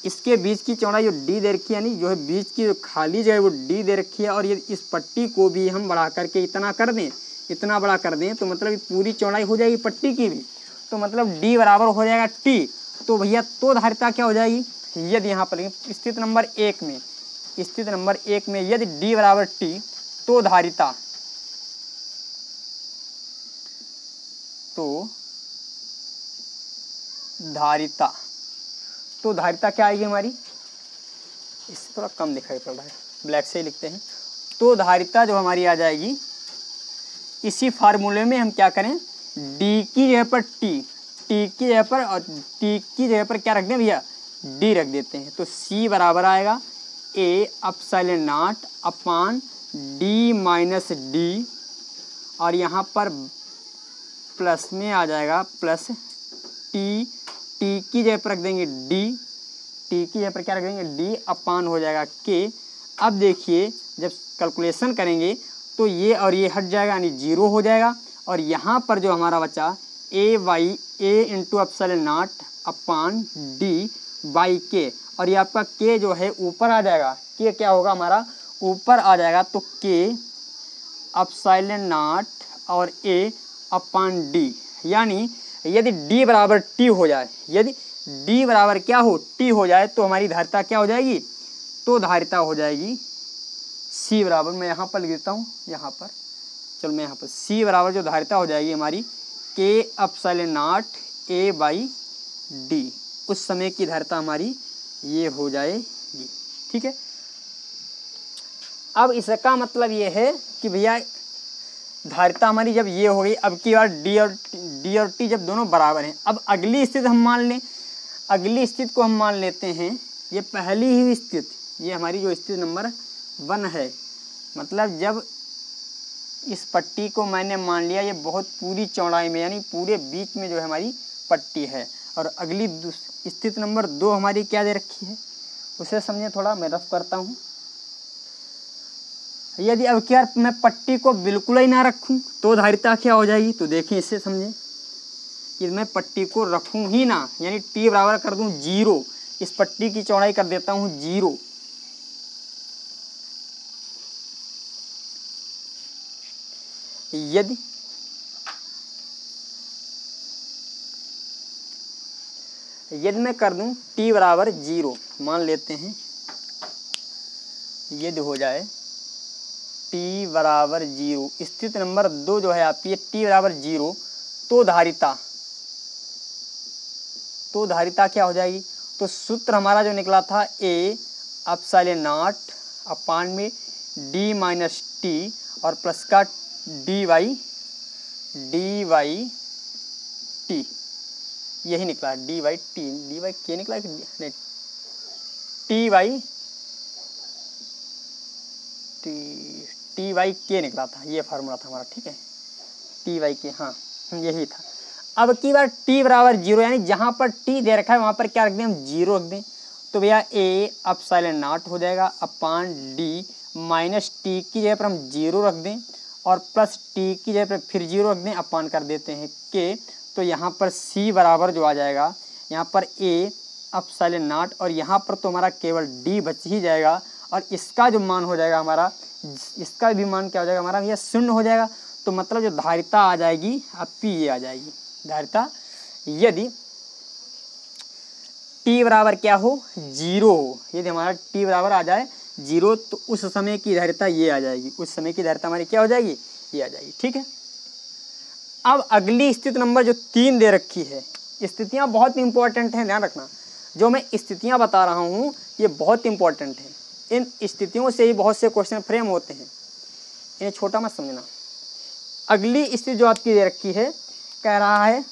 इसके बीच की चौड़ाई जो डी दे रखी है, यानी जो है बीच की जो खाली जगह वो डी दे रखी है, और ये इस पट्टी को भी हम बढ़ा करके इतना कर दें, इतना बड़ा कर दें, तो मतलब पूरी चौड़ाई हो जाएगी पट्टी की भी, तो मतलब डी बराबर हो जाएगा टी। तो भैया तो धारिता क्या हो जाएगी, यदि यहाँ पर स्थिति नंबर एक में यदि डी बराबर टी, तो धारिता क्या आएगी हमारी, इससे थोड़ा कम दिखाई पड़ रहा है, ब्लैक से ही लिखते हैं। तो धारिता जो हमारी आ जाएगी, इसी फार्मूले में हम क्या करें, डी की जगह पर टी की जगह पर, और टी की जगह पर क्या रख दें भैया, डी रख देते हैं। तो C बराबर आएगा A epsilon naught upon D minus D, और यहाँ पर प्लस में आ जाएगा प्लस टी की जगह पर रख देंगे डी, टी की जगह पर क्या रख देंगे, डी अपान हो जाएगा के। अब देखिए जब कैलकुलेशन करेंगे तो ये और ये हट जाएगा, यानी 0 हो जाएगा, और यहाँ पर जो हमारा बचा A into epsilon naught upon D by के, और ये आपका के जो है ऊपर आ जाएगा, के क्या होगा हमारा ऊपर आ जाएगा, तो के एप्सिलॉन नॉट और A अपान डी, यानी यदि D बराबर टी हो जाए, यदि D बराबर क्या हो, टी हो जाए, तो हमारी धारिता क्या हो जाएगी, तो धारिता हो जाएगी C बराबर, मैं यहाँ पर लिख देता हूँ, यहाँ पर चलो मैं यहाँ पर C बराबर जो धारिता हो जाएगी हमारी के epsilon not A by D, उस समय की धारिता हमारी ये हो जाएगी। ठीक है, अब इसका मतलब ये है कि भैया धारिता हमारी जब ये हो गई, अब की बार डी और टी जब दोनों बराबर हैं, अब अगली स्थिति हम मान लें, अगली स्थिति को हम मान लेते हैं, ये पहली ही स्थिति, ये हमारी जो स्थिति नंबर 1 है, मतलब जब इस पट्टी को मैंने मान लिया ये बहुत पूरी चौड़ाई में, यानी पूरे बीच में जो है हमारी पट्टी है, और अगली स्थिति नंबर 2 हमारी क्या दे रखी है, उसे समझे, थोड़ा मैं रफ करता हूँ। यदि अब क्या मैं पट्टी को बिल्कुल ही ना रखूं तो धारिता क्या हो जाएगी, तो देखिए इससे समझें, यदि मैं पट्टी को रखूं ही ना, यानी टी बराबर कर दूं 0, इस पट्टी की चौड़ाई कर देता हूं 0, यदि मैं कर दूं टी बराबर 0, मान लेते हैं यदि हो जाए टी बराबर 0, स्थिति नंबर 2 जो है आपकी टी बराबर 0, तो धारिता क्या हो जाएगी, तो सूत्र हमारा जो निकला था A एप्सिलॉन नॉट अपान में डी माइनस टी और प्लस का डी बाई टी, यही निकला, डी बाई के निकला, नहीं टी बाई के निकला था, ये फार्मूला था हमारा। ठीक है, टी बाई के, हाँ यही था। अब की बार टी बराबर 0, यानी जहाँ पर टी दे रखा है वहाँ पर क्या रख दें, हम 0 रख दें, तो भैया ए एप्सिलॉन नॉट हो जाएगा अपान डी माइनस टी की जगह पर हम 0 रख दें और प्लस टी की जगह पर फिर 0 रख दें, अपान कर देते हैं के। तो यहाँ पर सी बराबर जो आ जाएगा यहाँ पर ए एप्सिलॉन नॉट और यहाँ पर तो हमारा केवल डी बच ही जाएगा और इसका जो मान हो जाएगा हमारा, इसका भी मान क्या हो जाएगा हमारा भैया 0 हो जाएगा। तो मतलब जो धारिता आ जाएगी आपकी ये आ जाएगी धारिता, यदि t बराबर क्या हो 0 हो, यदि हमारा t बराबर आ जाए 0 तो उस समय की धारिता ये आ जाएगी, उस समय की धारिता हमारी क्या हो जाएगी, ये आ जाएगी। ठीक है, अब अगली स्थिति नंबर जो 3 दे रखी है, स्थितियां बहुत इंपॉर्टेंट हैं, ध्यान रखना। जो मैं स्थितियां बता रहा हूँ ये बहुत इंपॉर्टेंट है, इन स्थितियों से ही बहुत से क्वेश्चन फ्रेम होते हैं, इन्हें छोटा मत समझना। अगली स्थिति जो आपकी दे रखी है, कह रहा है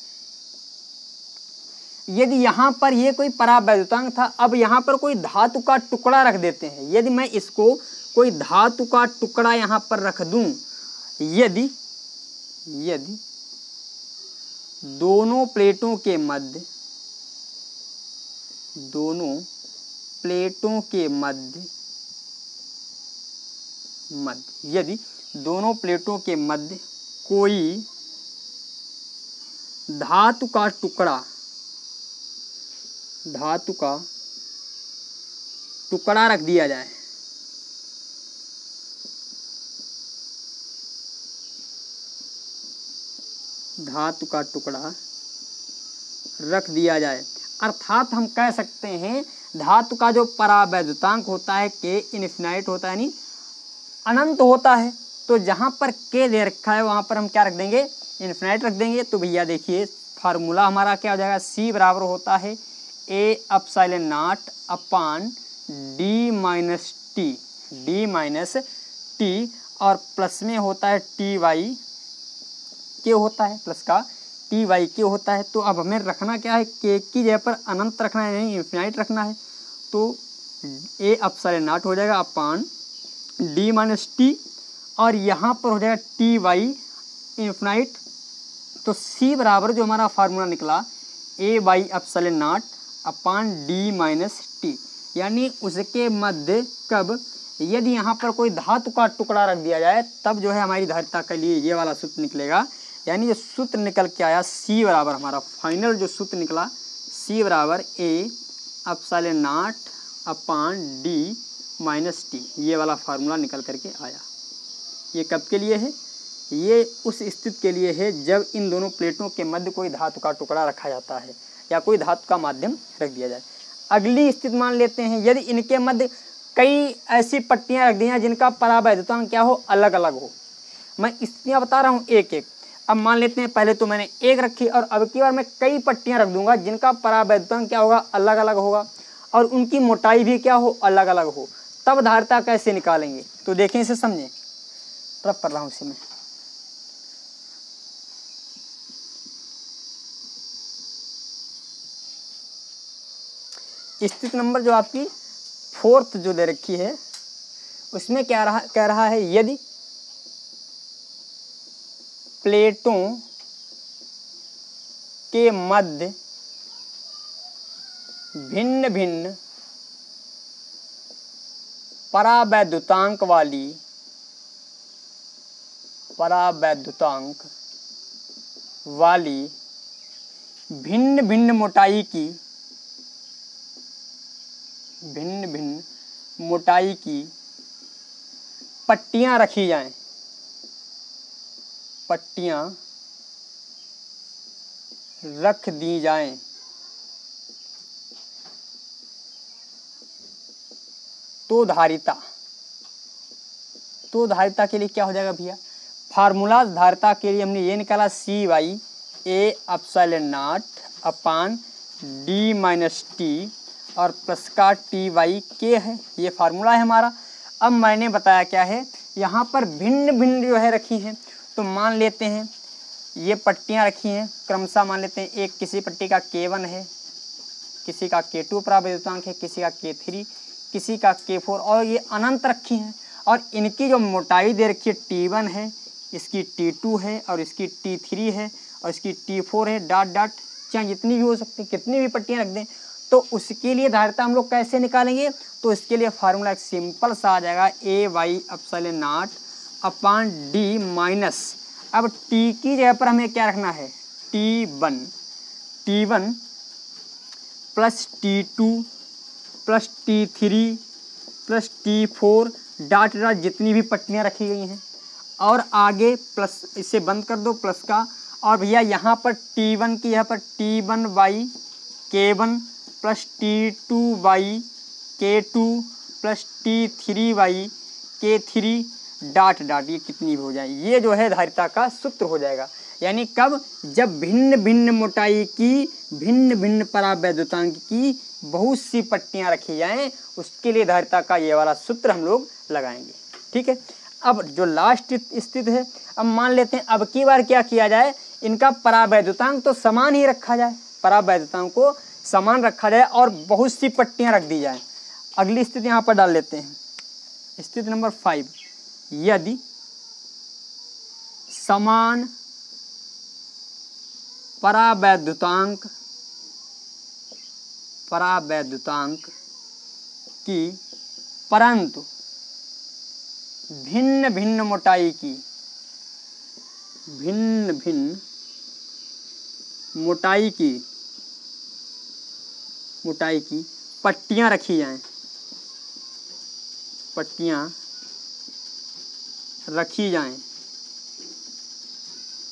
यदि यहाँ पर ये कोई परावैद्युतांक था, अब यहाँ पर कोई धातु का टुकड़ा रख देते हैं। यदि मैं इसको कोई धातु का टुकड़ा यहाँ पर रख दूं, यदि दोनों प्लेटों के मध्य यदि दोनों प्लेटों के मध्य कोई धातु का टुकड़ा रख दिया जाए, धातु का टुकड़ा रख दिया जाए, अर्थात हम कह सकते हैं धातु का जो परावैद्युतांक होता है के इनफिनाइट होता है, यानी अनंत होता है। तो जहाँ पर के दे रखा है वहाँ पर हम क्या रख देंगे, इनफिनाइट रख देंगे। तो भैया देखिए फार्मूला हमारा क्या हो जाएगा, सी बराबर होता है ए epsilon naught upon D minus T और प्लस में होता है टी वाई के होता है, प्लस का टी वाई के होता है। तो अब हमें रखना क्या है, के की जगह पर अनंत रखना है, नहीं इन्फिनाइट रखना है। तो ए एप्सिलॉन नॉट हो जाएगा अपान डी माइनस टी और यहाँ पर हो जाएगा टी वाई इन्फिनाइट। तो सी बराबर जो हमारा फार्मूला निकला A by epsilon naught upon D minus T, यानी उसके मध्य कब, यदि यहाँ पर कोई धातु का टुकड़ा रख दिया जाए तब जो है हमारी धारिता के लिए ये वाला सूत्र निकलेगा। यानी जो सूत्र निकल के आया सी बराबर, हमारा फाइनल जो सूत्र निकला सी बराबर ए epsilon naught upon D minus T, ये वाला फार्मूला निकल करके आया। ये कब के लिए है, ये उस स्थिति के लिए है जब इन दोनों प्लेटों के मध्य कोई धातु का टुकड़ा रखा जाता है या कोई धातु का माध्यम रख दिया जाए। अगली स्थिति मान लेते हैं यदि इनके मध्य कई ऐसी पट्टियां रख दी हैं जिनका परावैद्युतांक क्या हो, अलग अलग हो। मैं स्थितियां बता रहा हूँ एक एक। अब मान लेते हैं पहले तो मैंने एक रखी और अब की बार मैं कई पट्टियां रख दूंगा जिनका परावैद्युतांक क्या होगा, अलग अलग होगा और उनकी मोटाई भी क्या हो, अलग अलग हो। तब धारिता कैसे निकालेंगे, तो देखें इसे समझें। तरफ कर रहा हूँ इसे मैं। स्थिति नंबर जो आपकी 4th जो दे रखी है उसमें क्या कह रहा है यदि प्लेटों के मध्य भिन्न भिन्न परावैद्युतांक वाली भिन्न भिन्न मोटाई की पट्टियां रखी जाएं, पट्टियां रख दी जाएं, तो धारिता के लिए क्या हो जाएगा भैया, फार्मूला धारिता के लिए हमने ये निकाला C Y A epsilon naught upon D minus T और प्लस का टी वाई के है, ये फार्मूला है हमारा। अब मैंने बताया क्या है, यहाँ पर भिन्न भिन्न जो है रखी हैं। तो मान लेते हैं ये पट्टियाँ रखी हैं क्रमशः, मान लेते हैं एक किसी पट्टी का K1 है, किसी का K2 परावैद्युतांक है, किसी का K3, किसी का K4 और ये अनंत रखी हैं। और इनकी जो मोटाई दे रखी है T1 है, इसकी T2 है और इसकी T3 है और इसकी T4 है, डॉट डॉट, चाहे जितनी भी हो सकती, कितनी भी पट्टियाँ रख दें। तो उसके लिए धारिता हम लोग कैसे निकालेंगे? तो इसके लिए फार्मूला एक सिंपल सा आ जाएगा, A Y epsilon naught upon D minus, अब टी की जगह पर हमें क्या रखना है? T1 plus T2 plus T3 plus T4 dot dot जितनी भी पट्टियाँ रखी गई हैं, और आगे प्लस, इसे बंद कर दो प्लस का, और भैया यहाँ पर T1 की यहाँ पर T1 by K1 plus T2 by K2 plus T3 by K3 dot dot, ये कितनी भी हो जाए, ये जो है धारिता का सूत्र हो जाएगा। यानी कब? जब भिन्न भिन्न मोटाई की भिन्न भिन्न परावैद्युतांक की बहुत सी पट्टियाँ रखी जाएं, उसके लिए धारिता का ये वाला सूत्र हम लोग लगाएंगे। ठीक है, अब जो लास्ट स्थिति है, अब मान लेते हैं अब की बार क्या किया जाए, इनका परावैद्युतांक तो समान ही रखा जाए, परावैद्युतांक को समान रखा जाए और बहुत सी पट्टियाँ रख दी जाएं। अगली स्थिति यहाँ पर डाल लेते हैं, स्थिति नंबर 5, यदि समान परावैद्युतांक की परंतु भिन्न भिन्न मोटाई की पट्टियाँ रखी जाएं,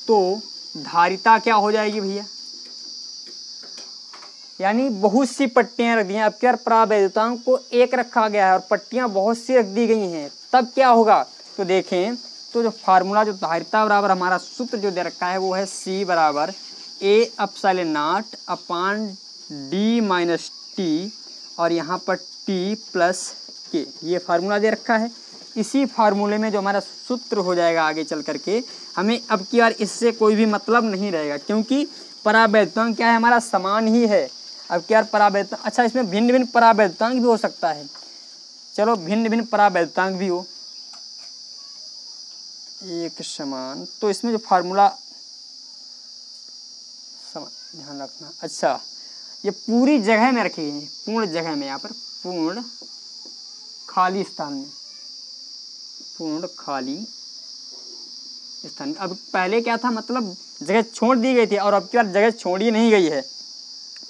तो धारिता क्या हो जाएगी भैया? यानी बहुत सी पट्टियाँ रख दी हैं, अब क्या परावैद्युतांक को एक रखा गया है और पट्टियाँ बहुत सी रख दी गई हैं, तब क्या होगा? तो देखें, तो जो फार्मूला, जो धारिता बराबर हमारा सूत्र जो दे रखा है वो है C बराबर ए epsilon naught upon D minus T, और यहाँ पर T प्लस के, ये फार्मूला दे रखा है। इसी फार्मूले में जो हमारा सूत्र हो जाएगा आगे चल करके, हमें अब की बार इससे कोई भी मतलब नहीं रहेगा, क्योंकि परावैद्युतांक क्या है हमारा? समान ही है। अब क्या परावैद्युतांक, अच्छा इसमें भिन्न भिन्न परावैद्युतांक भी हो सकता है, चलो भिन्न भिन्न परावैद्युतांक भी हो एक समान, तो इसमें जो फार्मूला ध्यान रखना। अच्छा, ये पूरी जगह में रखी गई है, पूर्ण जगह में, यहाँ पर पूर्ण खाली स्थान में, पूर्ण खाली स्थान। अब पहले क्या था, मतलब जगह छोड़ दी गई थी, और अब की बार जगह छोड़ी नहीं गई है,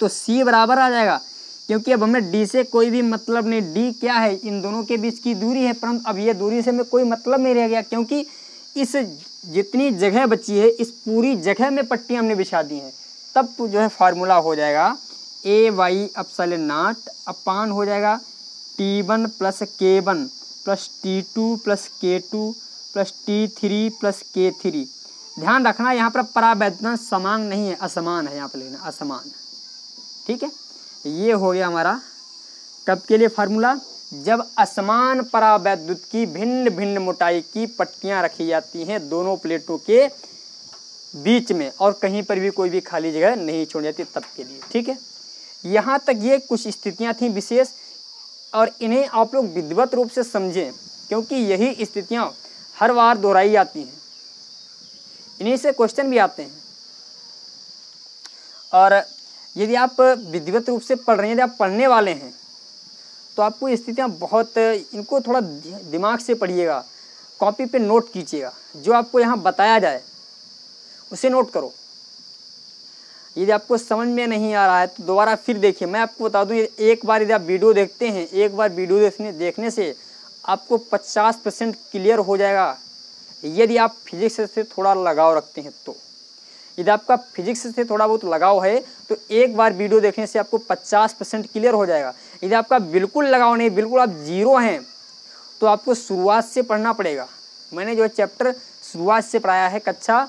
तो C बराबर आ जाएगा, क्योंकि अब हमें D से कोई भी मतलब नहीं। D क्या है? इन दोनों के बीच की दूरी है, परंतु अब ये दूरी से हमें कोई मतलब नहीं रह गया, क्योंकि इस जितनी जगह बची है इस पूरी जगह में पट्टियाँ हमने बिछा दी हैं। तब जो है फार्मूला हो जाएगा ए वाई एप्सिलॉन नॉट अपान हो जाएगा T1 plus K1 plus T2 plus K2 plus T3 plus K3। ध्यान रखना यहाँ पर परावैद्युतांक समान नहीं है, असमान है, यहाँ पर लेना असमान। ठीक है, ये हो गया हमारा कब के लिए फार्मूला? जब असमान परावैद्युत की भिन्न भिन्न मोटाई की पट्टियाँ रखी जाती हैं दोनों प्लेटों के बीच में, और कहीं पर भी कोई भी खाली जगह नहीं छोड़ी जाती, तब के लिए। ठीक है, यहाँ तक ये कुछ स्थितियाँ थीं विशेष, और इन्हें आप लोग विधिवत रूप से समझें, क्योंकि यही स्थितियाँ हर बार दोहराई जाती हैं, इन्हीं से क्वेश्चन भी आते हैं। और यदि आप विधिवत रूप से पढ़ रहे हैं, यदि आप पढ़ने वाले हैं, तो आपको स्थितियाँ बहुत, इनको थोड़ा दिमाग से पढ़िएगा, कॉपी पे नोट कीजिएगा, जो आपको यहाँ बताया जाए उसे नोट करो। यदि आपको समझ में नहीं आ रहा है तो दोबारा फिर देखिए। मैं आपको बता दूँ, एक बार यदि आप वीडियो देखते हैं, एक बार वीडियो देखने से आपको 50% क्लियर हो जाएगा, यदि आप फिजिक्स से थोड़ा लगाव रखते हैं तो। यदि आपका फिजिक्स से थोड़ा बहुत लगाव है तो एक बार वीडियो देखने से आपको 50% क्लियर हो जाएगा। यदि आपका बिल्कुल लगाव नहीं, बिल्कुल आप जीरो हैं, तो आपको शुरुआत से पढ़ना पड़ेगा। मैंने जो चैप्टर शुरुआत से पढ़ाया है, कक्षा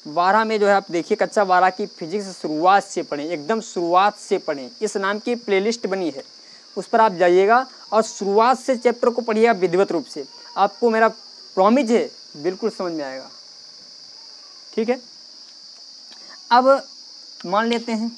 12 में जो है, आप देखिए कक्षा 12 की फिजिक्स शुरुआत से पढ़ें, एकदम शुरुआत से पढ़ें। इस नाम की प्लेलिस्ट बनी है, उस पर आप जाइएगा और शुरुआत से चैप्टर को पढ़िएगा विधिवत रूप से। आपको मेरा प्रॉमिस है बिल्कुल समझ में आएगा। ठीक है, अब मान लेते हैं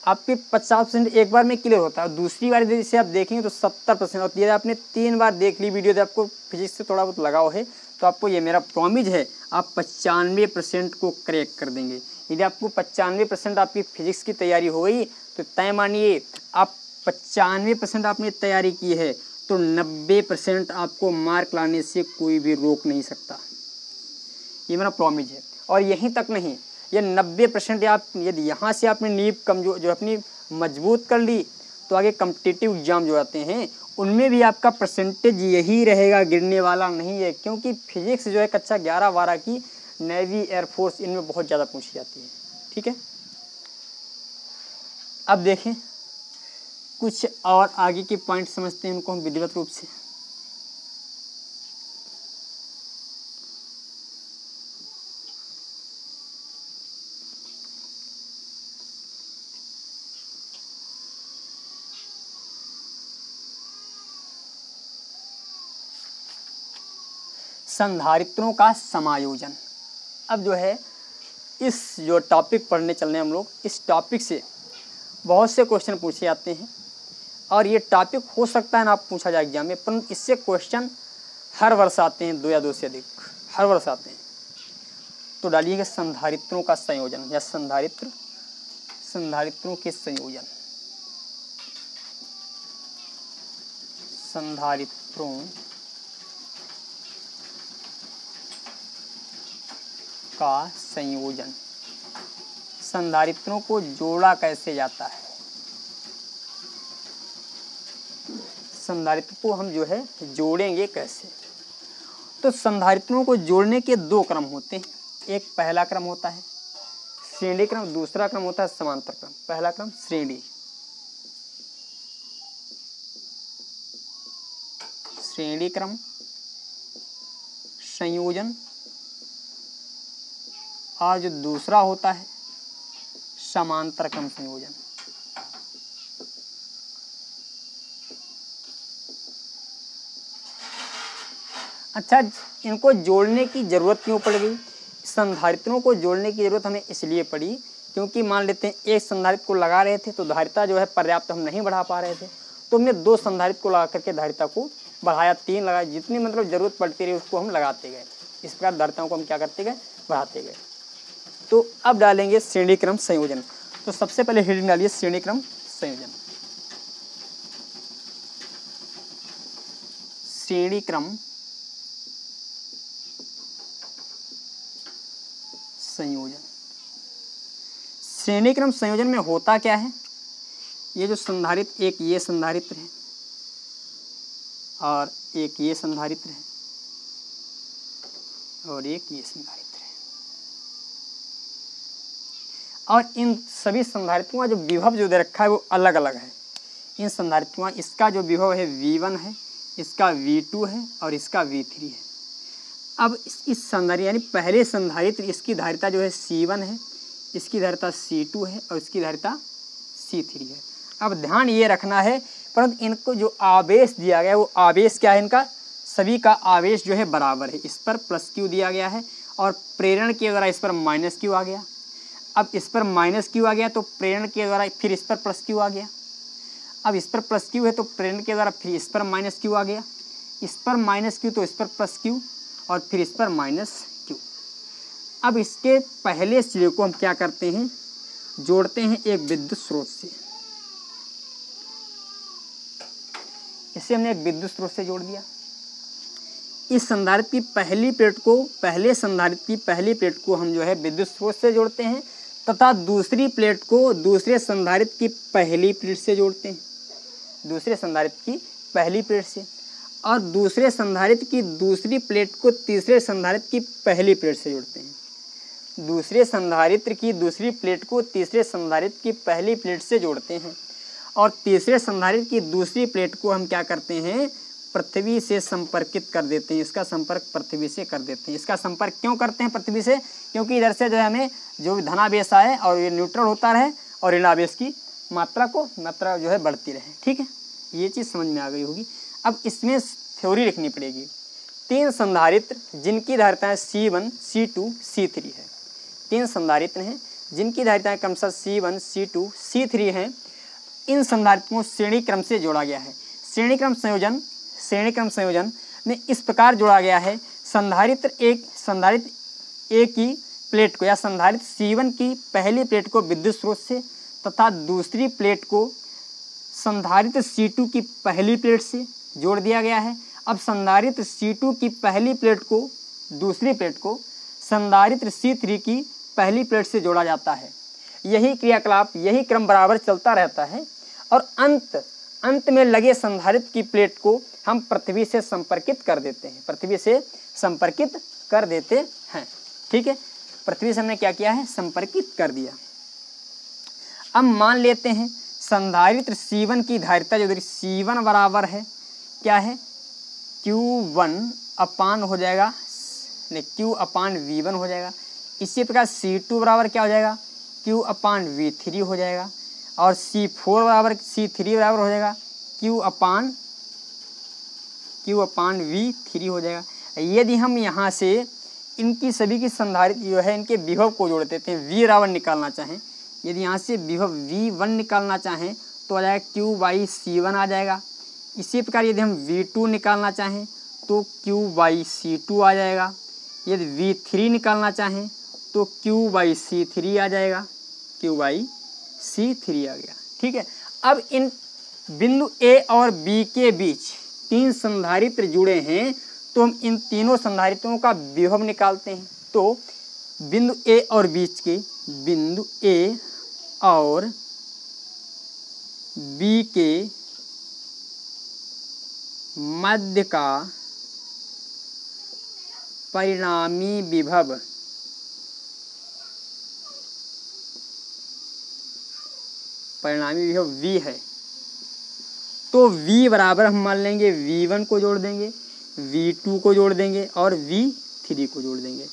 आपके 50% एक बार में क्लियर होता है, दूसरी बार यदि इसे आप देखेंगे तो 70% होती है। आपने 3 बार देख ली वीडियो, यदि आपको फिजिक्स से थोड़ा बहुत लगाव है, तो आपको ये मेरा प्रॉमिस है आप 95% को करेक्ट कर देंगे। यदि आपको 95% आपकी फिजिक्स की तैयारी हो गई तो तय मानिए आप 95% आपने तैयारी की है तो 90% आपको मार्क लाने से कोई भी रोक नहीं सकता। ये मेरा प्रॉमिस है। और यहीं तक नहीं, ये 90% आप यदि यहाँ से आपने नींव कमजोर जो अपनी मजबूत कर ली तो आगे कम्पिटिटिव एग्जाम जो आते हैं उनमें भी आपका परसेंटेज यही रहेगा, गिरने वाला नहीं है। क्योंकि फिजिक्स जो है कक्षा 11-12 की नेवी, एयरफोर्स इनमें बहुत ज़्यादा पूछी जाती है। ठीक है, अब देखें कुछ और आगे के पॉइंट समझते हैं उनको हम विधिवत रूप से। संधारित्रों का समायोजन। अब जो है इस जो टॉपिक पढ़ने चलने हम लोग, इस टॉपिक से बहुत से क्वेश्चन पूछे जाते हैं और ये टॉपिक हो सकता है ना आप पूछा जाए एग्जाम में, परंतु इससे क्वेश्चन हर वर्ष आते हैं, 2 या 2 से अधिक हर वर्ष आते हैं। तो डालिएगा संधारित्रों का संयोजन या संधारित्रों के संयोजन, संधारित्रों का संयोजन। संधारित्रों को जोड़ा कैसे जाता है, संधारित्र को हम जो है जोड़ेंगे कैसे। तो संधारित्रों को जोड़ने के 2 क्रम होते हैं। एक पहला क्रम होता है श्रेणी क्रम, दूसरा क्रम होता है समांतर क्रम। पहला क्रम श्रेणी क्रम संयोजन और जो दूसरा होता है समांतर क्रम संयोजन। अच्छा, इनको जोड़ने की ज़रूरत क्यों पड़ गई? संधारित्रों को जोड़ने की ज़रूरत हमें इसलिए पड़ी क्योंकि मान लेते हैं एक संधारित्र को लगा रहे थे तो धारिता जो है पर्याप्त हम नहीं बढ़ा पा रहे थे, तो हमने 2 संधारित्र को लगा करके धारिता को बढ़ाया, 3 लगाया, जितनी मतलब ज़रूरत पड़ती रही उसको हम लगाते गए। इस प्रकार धारिताओं को हम क्या करते गए, बढ़ाते गए। तो अब डालेंगे श्रेणी क्रम संयोजन। तो सबसे पहले हेडिंग डालिए श्रेणी क्रम संयोजन। श्रेणी क्रम संयोजन। श्रेणी क्रम संयोजन में होता क्या है, ये जो संधारित्र, एक ये संधारित्र है और एक ये संधारित्र है और एक ये संधारित्र है, और इन सभी संधारित्रों का जो विभव जो दे रखा है वो अलग अलग है। इन संधारित्रों का इसका जो विभव है V1 है, इसका V2 है और इसका V3 है। अब इस संधारित्र यानी पहले संधारित्र, इसकी धारिता जो है C1 है, इसकी धारिता C2 है और इसकी धारिता C3 है। अब ध्यान ये रखना है, परंतु इनको जो आवेश दिया गया है वो आवेश क्या है, इनका सभी का आवेश जो है बराबर है। इस पर +Q दिया गया है और प्रेरण के द्वारा इस पर -Q आ गया। अब इस पर -Q आ गया तो प्रेरण के द्वारा फिर इस पर +Q आ गया। अब इस पर +Q है तो प्रेरण के द्वारा फिर इस पर -Q आ गया। इस पर -Q तो इस पर +Q और फिर इस पर -Q। अब इसके पहले सिरे को हम क्या करते हैं, जोड़ते हैं एक विद्युत स्रोत से। इसे हमने एक विद्युत स्रोत से जोड़ दिया। इस संधारित्र की पहली प्लेट को, पहले संधारित्र की पहली प्लेट को हम जो है विद्युत स्रोत से जोड़ते हैं तथा दूसरी प्लेट को दूसरे संधारित्र की पहली प्लेट से जोड़ते हैं, दूसरे संधारित्र की पहली प्लेट से, और दूसरे संधारित्र की दूसरी प्लेट को तीसरे संधारित्र की पहली प्लेट से जोड़ते हैं। दूसरे संधारित्र की दूसरी प्लेट को तीसरे संधारित्र की पहली प्लेट से जोड़ते हैं और तीसरे संधारित्र की दूसरी प्लेट को हम क्या करते हैं, पृथ्वी से संपर्कित कर देते हैं। इसका संपर्क पृथ्वी से कर देते हैं। इसका संपर्क क्यों करते हैं पृथ्वी से, क्योंकि इधर से जो है हमें जो भी धनावेश आए और ये न्यूट्रल होता रहे और ऋणावेश की मात्रा जो है बढ़ती रहे। ठीक है, ये चीज़ समझ में आ गई होगी। अब इसमें थ्योरी लिखनी पड़ेगी। 3 संधारित्र जिनकी धारिताएं C1, C2, C3 है। 3 संधारित्र हैं जिनकी धारिताएं क्रमशः C1, C2, C3 हैं। इन संधारित्रों को श्रेणी क्रम से जोड़ा गया है। श्रेणी क्रम संयोजन में इस प्रकार जोड़ा गया है, संधारित्र ए की प्लेट को या संधारित्र C1 की पहली प्लेट को विद्युत स्रोत से तथा दूसरी प्लेट को संधारित्र C2 की पहली प्लेट से जोड़ दिया गया है। अब संधारित्र C2 की पहली प्लेट को दूसरी प्लेट को संधारित्र C3 की पहली प्लेट से जोड़ा जाता है। यही क्रियाकलाप, यही क्रम बराबर चलता रहता है और अंत में लगे संधारित्र की प्लेट को हम पृथ्वी से संपर्कित कर देते हैं, पृथ्वी से संपर्कित कर देते हैं। ठीक है, पृथ्वी से हमने क्या किया है, संपर्कित कर दिया। अब मान लेते हैं संधारित्र C1 की धारिता जो C1 बराबर है क्या है, Q1 अपान हो जाएगा, नहीं Q अपान V1 हो जाएगा। इसी प्रकार C2 बराबर क्या हो जाएगा, Q अपान V3 हो जाएगा और C4 बराबर C3 बराबर हो जाएगा Q अपान V3 हो जाएगा। यदि हम यहाँ से इनकी सभी की संधारित्र जो है इनके विभव को जोड़ देते हैं, V बराबर निकालना चाहें, यदि यहाँ से विभव V1 निकालना चाहें तो आ जाएगा Q बाई C1 आ जाएगा। इसी प्रकार यदि हम V2 निकालना चाहें तो Q बाई C2 आ जाएगा। यदि V3 निकालना चाहें तो Q बाई C3 आ जाएगा, Q बाई C3 आ गया। ठीक है, अब इन बिंदु A और B के बीच तीन संधारित्र जुड़े हैं तो हम इन तीनों संधारित्रों का विभव निकालते हैं। तो बिंदु A और बीच के बिंदु A और B के मध्य का परिणामी विभव V है। तो V बराबर हम मान लेंगे V1 को जोड़ देंगे, V2 को जोड़ देंगे और V3 को जोड़ देंगे।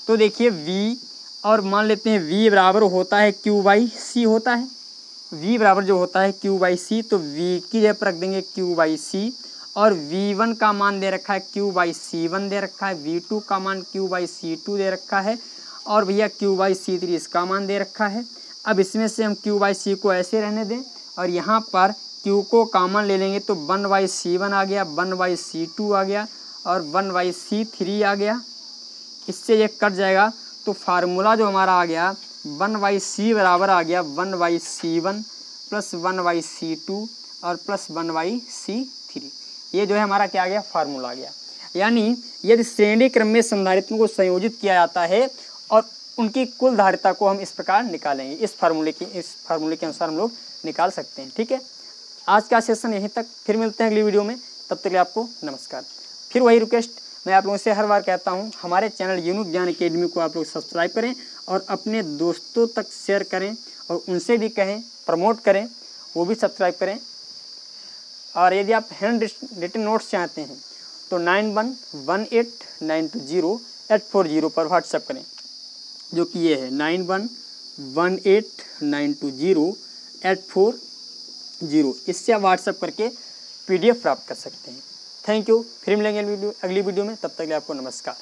तो देखिए V और मान लेते हैं V बराबर होता है Q बाई C होता है, V बराबर जो होता है Q बाई C, तो V की जगह पर रख देंगे Q बाई C और V1 का मान दे रखा है Q बाई C1 दे रखा है, V2 का मान Q बाई C2 दे रखा है और भैया Q बाई C3 इसका मान दे रखा है। अब इसमें से हम Q बाई C को ऐसे रहने दें और यहाँ पर Q को कॉमन ले लेंगे तो 1 बाई C1 आ गया, 1 बाई C2 आ गया और 1 बाई C3 आ गया। इससे ये कट जाएगा तो फार्मूला जो हमारा आ गया 1 बाई C बराबर आ गया 1 by C1 plus 1 by C2 और प्लस 1 बाई C3। ये जो है हमारा क्या आ गया, फार्मूला आ गया। यानी यदि श्रेणी क्रम में संधारित्रों को संयोजित किया जाता है और उनकी कुल धारिता को हम इस प्रकार निकालेंगे, इस फार्मूले के अनुसार हम लोग निकाल सकते हैं। ठीक है, आज का सेशन यहीं तक, फिर मिलते हैं अगली वीडियो में, तब तक के लिए आपको नमस्कार। फिर वही रिक्वेस्ट मैं आप लोगों से हर बार कहता हूं, हमारे चैनल यूनिक ज्ञान अकेडमी को आप लोग सब्सक्राइब करें और अपने दोस्तों तक शेयर करें और उनसे भी कहें, प्रमोट करें, वो भी सब्सक्राइब करें। और यदि आप हैंड रिटन नोट्स चाहते हैं तो 9118920840 पर व्हाट्सएप करें, जो कि ये है 9118920840। इससे आप व्हाट्सएप करके PDF प्राप्त कर सकते हैं। थैंक यू, फिर मिलेंगे अगली वीडियो में, तब तक के लिए आपको नमस्कार।